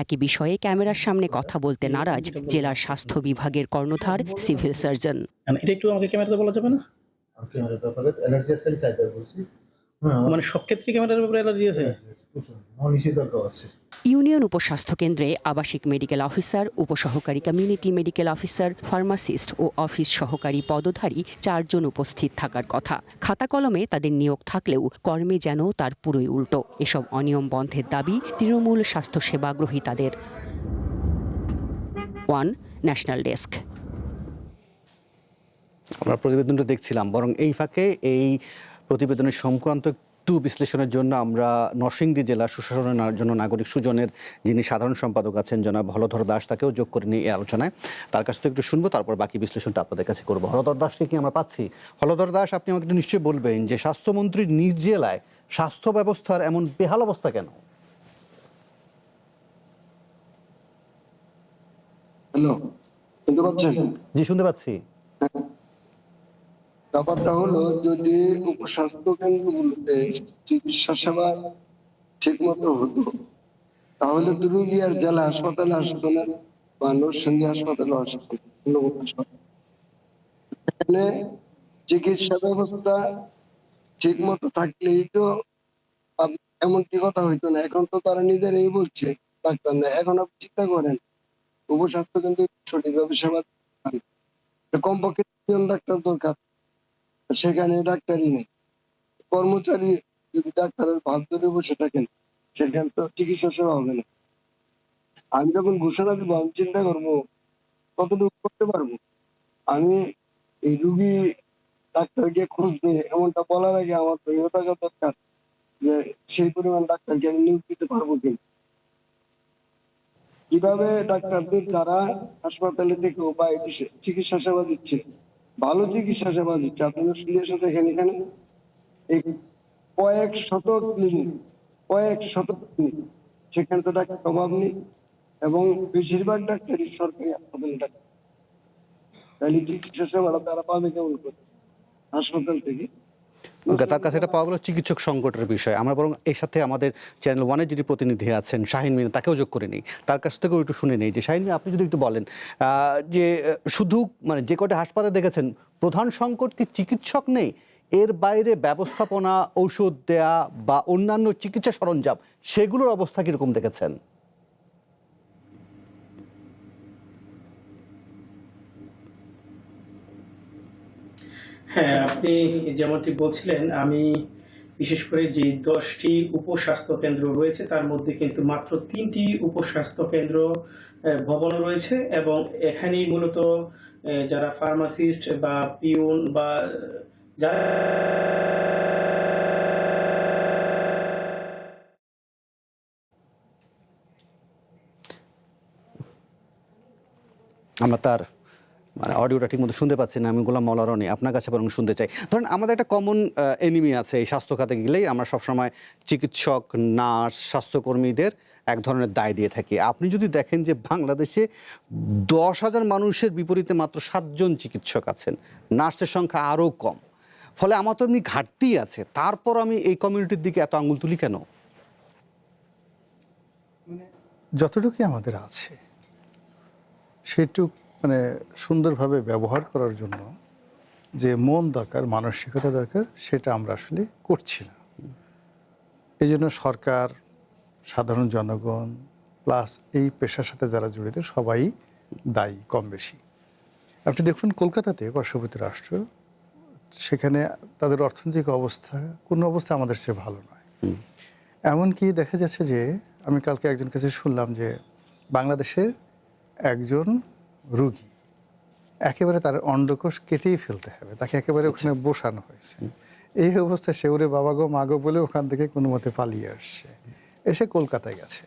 একই বিষয়ে ক্যামেরার সামনে কথা বলতে নারাজ জেলার স্বাস্থ্য বিভাগের কর্ণধার সিভিল সার্জন। এটা একটু আমাকে ক্যামেরাতে বলা যাবে না? মানে সব ক্ষেত্রে ক্যামেরার ব্যাপারে অ্যালার্জি আছে? ইউনিয়ন উপস্বাস্থ্য কেন্দ্রে আবাসিক মেডিকেল অফিসার, উপসহকারী কমিউনিটি মেডিকেল অফিসার, ফার্মাসিস্ট ও অফিস সহকারী পদধারী 4 জন উপস্থিত থাকার কথা। খাতা কলমে তাদের নিয়োগ থাকলেও কর্মে যেন তার পুরোই উল্টো। এসব অনিয়ম বন্ধের দাবি তৃণমূল স্বাস্থ্যসেবা গ্রহীতাদের। One national desk. আমরা প্রতিবেদনটা দেখছিলাম, বরং এই ফাঁকে এই প্রতিবেদনের সংক্রান্ত একটু বিশ্লেষণের জন্য আমরা নরসিংদী জেলা সুশাসনের জন্য নাগরিক সুজনের যিনি সাধারণ সম্পাদক আছেন জনাব হলধর দাস, তাকেও যোগ করে নিয়ে এই আলোচনায়। তার কাছ থেকে একটু শুনবো, তারপর বাকি বিশ্লেষণটা আপনাদের কাছে করবো। হলধর দাসকে কি আমরা পাচ্ছি? হলধর দাস, আপনি আমাকে একটু নিশ্চয়ই বলবেন যে স্বাস্থ্যমন্ত্রীর নিজ জেলায় স্বাস্থ্য ব্যবস্থার এমন বেহাল অবস্থা কেন? হ্যালো, শুনতে পাচ্ছেন? জি, শুনতে পাচ্ছি। ব্যাপারটা হলো, যদি উপস্বাস্থ্য কেন্দ্রগুলোতে চিকিৎসা সেবা ঠিক মতো হতো তাহলে তো রোগী আর জেলা হাসপাতালে আসতো না, বা নরসিংদী হাসপাতালে আসতো না। এখানে চিকিৎসা ব্যবস্থা ঠিক মতো থাকলেই তো এমনটি কথা হইতো না। এখন তো তারা নিজেরাই বলছে ডাক্তার নেই। এখন আপনি চিন্তা করেন, উপস্বাস্থ্য কেন্দ্র সঠিকভাবে সেবা কমপক্ষে 3 ডাক্তার দরকার, সেখানে ডাক্তারই নেই। কর্মচারী যদি ডাক্তারের ভাব ধরে বসে থাকেন সেখানে তো চিকিৎসা সেবা হবে না। আমি যখন ঘোষণা দিব আমি চিন্তা করবো কতটুকু করতে পারবো। আমি এই রুগী ডাক্তারকে খুঁজবে এমনটা বলার আগে আমার দৃঢ় থাকা দরকার যে সেই পরিমাণ ডাক্তারকে আমি নিয়োগ দিতে পারবো কিনা। কিভাবে ডাক্তারদের যারা হাসপাতালে থেকেও বা এদেশে চিকিৎসা সেবা দিচ্ছে, ভালো চিকিৎসা সেবা দিচ্ছে, আপনারা শুনে দেখেন এখানে এই কয়েক শত ক্লিনিক, সেখানে তো ডাক্তার অভাব নেই, এবং বেশিরভাগ ডাক্তারই সরকারি হাসপাতালে ডাক্তার। তাহলে চিকিৎসা সেবাটা তারা পাবে কেমন করে হাসপাতাল থেকে? তার কাছে এটা পাওয়া গেল চিকিৎসক সংকটের বিষয়। আমরা বরং এর সাথে আমাদের চ্যানেল ওয়ানের যিনি প্রতিনিধি আছেন শাহিন মিনা, তাকেও যোগ করে নিই। তার কাছ থেকেও একটু শুনে নেই যে শাহিন মিনা, আপনি যদি একটু বলেন যে শুধু মানে যে কটা হাসপাতালে দেখেছেন প্রধান সংকট কি চিকিৎসক নেই, এর বাইরে ব্যবস্থাপনা, ঔষধ দেয়া বা অন্যান্য চিকিৎসা সরঞ্জাম সেগুলোর অবস্থা কিরকম দেখেছেন? হ্যাঁ, আপনি যেমনটি বলছিলেন, আমি বিশেষ করে যে 10টি উপস্বাস্থ্য কেন্দ্র রয়েছে তার মধ্যে কিন্তু মাত্র 3টি উপস্বাস্থ্য কেন্দ্র ভবন রয়েছে, এবং এখানেই মূলত যারা ফার্মাসিস্ট বা পিউন বা যারা আমরা তার মানে অডিওটা ঠিক মতো শুনতে পাচ্ছি না আমি, গোলাম মাওলা রনি, আপনার কাছে বরং শুনতে চাই। ধরেন আমাদের একটা কমন এনিমি আছে এই স্বাস্থ্য খাতে গেলেই, আমরা সবসময় চিকিৎসক, নার্স, স্বাস্থ্যকর্মীদের এক ধরনের দায় দিয়ে থাকি। আপনি যদি দেখেন যে বাংলাদেশে 10,000 মানুষের বিপরীতে মাত্র 7 জন চিকিৎসক আছেন, নার্সের সংখ্যা আরও কম, ফলে আমার তো এমনি ঘাটতি আছে, তারপর আমি এই কমিউনিটির দিকে এত আঙুল তুলি কেন? যতটুকুই আমাদের আছে সেটুক মানে সুন্দরভাবে ব্যবহার করার জন্য যে মন দরকার, মানসিকতা দরকার, সেটা আমরা আসলে করছি না। এই জন্য সরকার, সাধারণ জনগণ প্লাস এই পেশার সাথে যারা জড়িত সবাই দায়ী কম বেশি। আপনি দেখুন কলকাতাতে পার্শ্ববর্তী রাষ্ট্র, সেখানে তাদের অর্থনৈতিক অবস্থা কোনো অবস্থা আমাদের চেয়ে ভালো নয়। এমনকি দেখা যাচ্ছে যে আমি কালকে একজন কাছে শুনলাম যে বাংলাদেশের একজন রুগী একেবারে তার অন্ডকোষ কেটেই ফেলতে হবে, তাকে একেবারে ওখানে বসানো হয়েছে। এই অবস্থায় সে ওরে বাবা গো মা গো বলে ওখান থেকে কোনো মতে পালিয়ে আসছে, এসে কলকাতায় গেছে।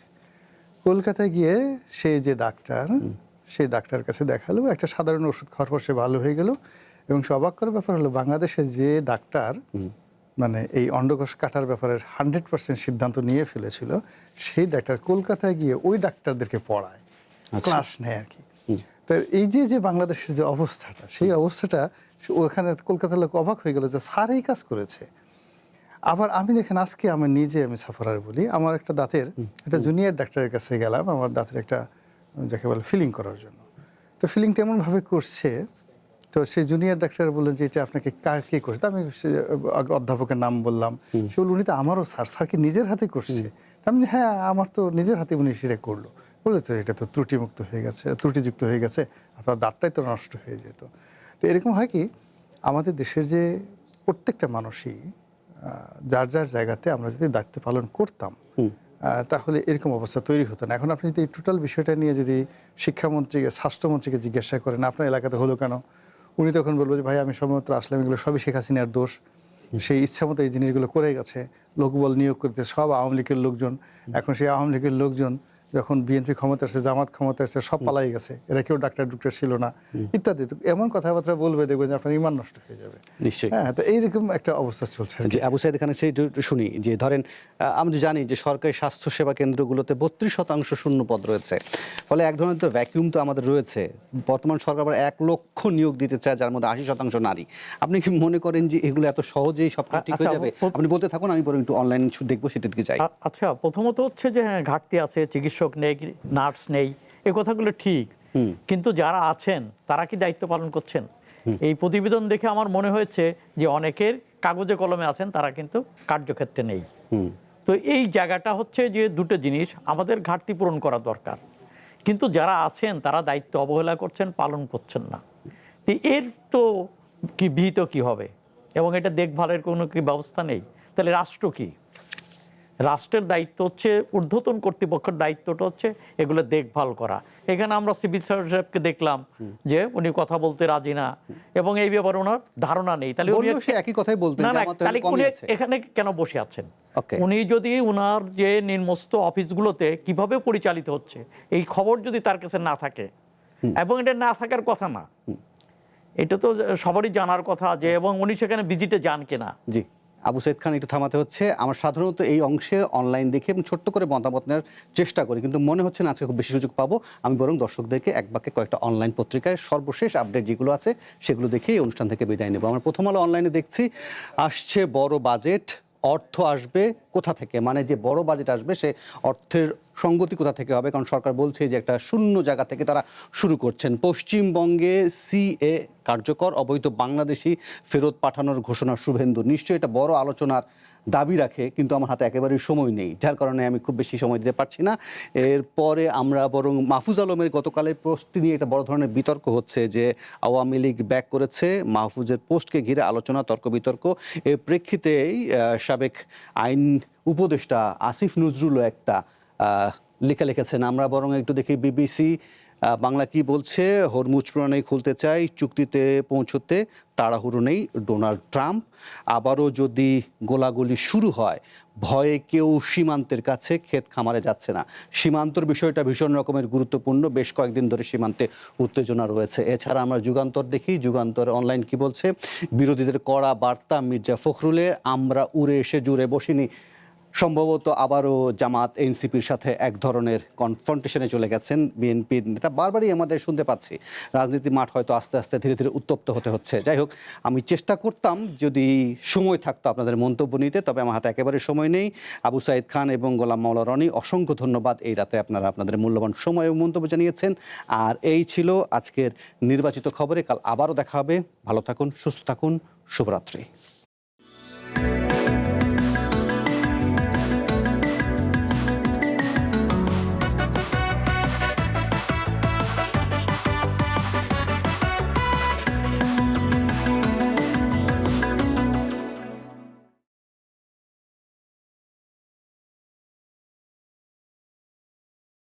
কলকাতায় গিয়ে সেই যে ডাক্তার, সেই ডাক্তার কাছে দেখালো, একটা সাধারণ ওষুধ খাওয়ার পর সে ভালো হয়ে গেল। এবং সে অবাক করার ব্যাপার হলো বাংলাদেশে যে ডাক্তার মানে এই অন্ডকোষ কাটার ব্যাপারে 100% সিদ্ধান্ত নিয়ে ফেলেছিল, সেই ডাক্তার কলকাতায় গিয়ে ওই ডাক্তারদেরকে পড়ায়, ক্লাস নেয় আর কি। তো এই যে বাংলাদেশের যে অবস্থাটা, সেই অবস্থাটা ওখানে কলকাতার লোক অবাক হয়ে গেল যে স্যার এই কাজ করেছে। আবার আমি দেখেন আজকে আমি সাফারার বলি, আমার একটা দাঁতের একটা জুনিয়র ডাক্তারের কাছে গেলাম আমার দাঁতের একটা যাকে বলে ফিলিং করার জন্য। তো ফিলিংটা এমনভাবে করছে, তো সেই জুনিয়র ডাক্তার বললেন যে এটা আপনাকে কে করছে? আমি অধ্যাপকের নাম বললাম। সে বলল উনি তো আমারও স্যার কি নিজের হাতে করছে? আমি হ্যাঁ, আমার তো নিজের হাতে উনি সেটা করলো। বলেছে এটা তো ত্রুটিযুক্ত হয়ে গেছে, আপনার দাঁতটাই তো নষ্ট হয়ে যেত। তো এরকম হয় কি, আমাদের দেশের যে প্রত্যেকটা মানুষই যার যার জায়গাতে আমরা যদি দায়িত্ব পালন করতাম তাহলে এরকম অবস্থা তৈরি হতো না। এখন আপনি যদি এই টোটাল বিষয়টা নিয়ে যদি শিক্ষামন্ত্রীকে, স্বাস্থ্যমন্ত্রীকে জিজ্ঞাসা করেন আপনার এলাকাতে হলো কেন, উনি তখন বলবো যে ভাই আমি সময়মাত্র আসলাম, এগুলো সবই শেখ হাসিনার দোষ, সেই ইচ্ছামতো এই জিনিসগুলো করে গেছে, লোকবল নিয়োগ করতে সব আওয়ামী লীগের লোকজন। এখন সেই আওয়ামী লীগের লোকজন যখন বিএনপি ক্ষমতা আসছে, জামাত ক্ষমতা আসছে, সব পালাই গেছে, এরা কেউ ডাক্তার ছিল না ইত্যাদি। এমন কথাবার্তা বলবে দেখবেন যে আপনার ইমান নষ্ট হয়ে যাবে। নিশ্চয়ই। হ্যাঁ, তো এইরকম একটা অবস্থা চলছে। যে আবু সাইদ খানের সেই শুনি যে ধরেন আমরা জানি যে সরকারি স্বাস্থ্যসেবা কেন্দ্রগুলোতে 32% শূন্য পদ রয়েছে, ফলে এক ধরনের তো ভ্যাকিউম তো আমাদের রয়েছে। বর্তমান সরকার আবার 1 লক্ষ নিয়োগ দিতে চায়, যার মধ্যে 80% নারী। আপনি কি মনে করেন যে এগুলো এত সহজেই সব ঠিক হয়ে যাবে? আপনি বলতে থাকুন, আমি বরং একটু অনলাইন দেখবো, সেটা দিকে যাই। আচ্ছা, প্রথমত হচ্ছে যে হ্যাঁ, ঘাটতি আছে, চিকিৎসক নেই, নার্স নেই, এই কথাগুলো ঠিক, কিন্তু যারা আছেন তারা কি দায়িত্ব পালন করছেন? এই প্রতিবেদন দেখে আমার মনে হয়েছে যে অনেকের কাগজে কলমে আছেন, তারা কিন্তু কার্যক্ষেত্রে নেই। তো এই জায়গাটা হচ্ছে যে দুটো জিনিস আমাদের ঘাটতি পূরণ করা দরকার, কিন্তু যারা আছেন তারা দায়িত্ব অবহেলা করছেন, পালন করছেন না। এর তো কি বিহিত কি হবে, এবং এটা দেখভালের কোনো কি ব্যবস্থা নেই, তাহলে রাষ্ট্র কি? রাষ্ট্রের দায়িত্ব হচ্ছে, ঊর্ধ্বতন কর্তৃপক্ষের দায়িত্বটা হচ্ছে এগুলো দেখভাল করা। এখানে আমরা সিভিল সার্জনকে দেখলাম যে উনি কথা বলতে রাজি না, এবং এই ব্যাপারে ওনার ধারণা নেই। তাহলে উনি একই কথাই বলতেন, না, তাহলে উনি এখানে কেন বসে আছেন? উনি যদি উনার যে নিম্নস্থ অফিসগুলোতে কিভাবে পরিচালিত হচ্ছে এই খবর যদি তার কাছে না থাকে, এবং এটা না থাকার কথা না, এটা তো সবারই জানার কথা যে, এবং উনি সেখানে ভিজিটে যান কিনা। জি, আবু সাইদ খান একটু থামাতে হচ্ছে। আমরা সাধারণত এই অংশে অনলাইন দেখে এবং ছোট্ট করে মতামত নেওয়ার চেষ্টা করি, কিন্তু মনে হচ্ছে না আজকে খুব বেশি সুযোগ পাবো। আমি বরং দর্শকদেরকে এক বাক্যে কয়েকটা অনলাইন পত্রিকায় সর্বশেষ আপডেট যেগুলো আছে সেগুলো দেখে এই অনুষ্ঠান থেকে বিদায় নেব। আমরা প্রথম আলো অনলাইনে দেখছি আসছে বড় বাজেট, অর্থ আসবে কোথা থেকে, মানে যে বড় বাজেট আসবে সে অর্থের সঙ্গতি কোথা থেকে হবে, কারণ সরকার বলছে যে একটা শূন্য জায়গা থেকে তারা শুরু করছেন। পশ্চিমবঙ্গে সিএ কার্যকর, অবৈধ বাংলাদেশি ফেরত পাঠানোর ঘোষণা শুভেন্দু। নিশ্চয়ই এটা বড় আলোচনার দাবি রাখে, কিন্তু আমার হাতে একেবারেই সময় নেই, যার কারণে আমি খুব বেশি সময় দিতে পারছি না। এরপরে আমরা বরং মাহফুজ আলমের গতকালের পোস্টটি নিয়ে একটা বড় ধরনের বিতর্ক হচ্ছে যে আওয়ামী লীগ ব্যাক করেছে, মাহফুজের পোস্টকে ঘিরে আলোচনা, তর্ক বিতর্ক। এর প্রেক্ষিতেই সাবেক আইন উপদেষ্টা আসিফ নজরুলও একটা লেখা লিখেছেন। আমরা বরং একটু দেখি বিবিসি বাংলা কি বলছে, হরমুজ প্রণয় খুলতে চাই, চুক্তিতে পৌঁছতে তাড়াহুড়ো নেই ডোনাল্ড ট্রাম্প। আবারও যদি গোলাগুলি শুরু হয়, ভয়ে কেউ সীমান্তের কাছে ক্ষেত খামারে যাচ্ছে না। সীমান্তর বিষয়টা ভীষণ রকমের গুরুত্বপূর্ণ, বেশ কয়েকদিন ধরে সীমান্তে উত্তেজনা রয়েছে। এছাড়া আমরা যুগান্তর দেখি, যুগান্তর অনলাইন কি বলছে, বিরোধীদের কড়া বার্তা মির্জা ফখরুলের, আমরা উড়ে এসে জুড়ে বসিনি। সম্ভবত আবারও জামাত এনসিপির সাথে এক ধরনের কনফ্রন্টেশনে চলে গেছেন বিএনপির নেতা। বারবারই আমাদের শুনতে পাচ্ছি রাজনীতি মাঠ হয়তো আস্তে আস্তে ধীরে ধীরে উত্তপ্ত হতে হচ্ছে। যাই হোক, আমি চেষ্টা করতাম যদি সময় থাকতো আপনাদের মন্তব্য নিতে, তবে আমার হাতে একেবারে সময় নেই। আবু সাইদ খান এবং গোলাম মাওলা রনি, অসংখ্য ধন্যবাদ। এই রাতে আপনারা আপনাদের মূল্যবান সময় এবং মন্তব্য জানিয়েছেন। আর এই ছিল আজকের নির্বাচিত খবরে। কাল আবারও দেখা হবে। ভালো থাকুন, সুস্থ থাকুন, শুভরাত্রি।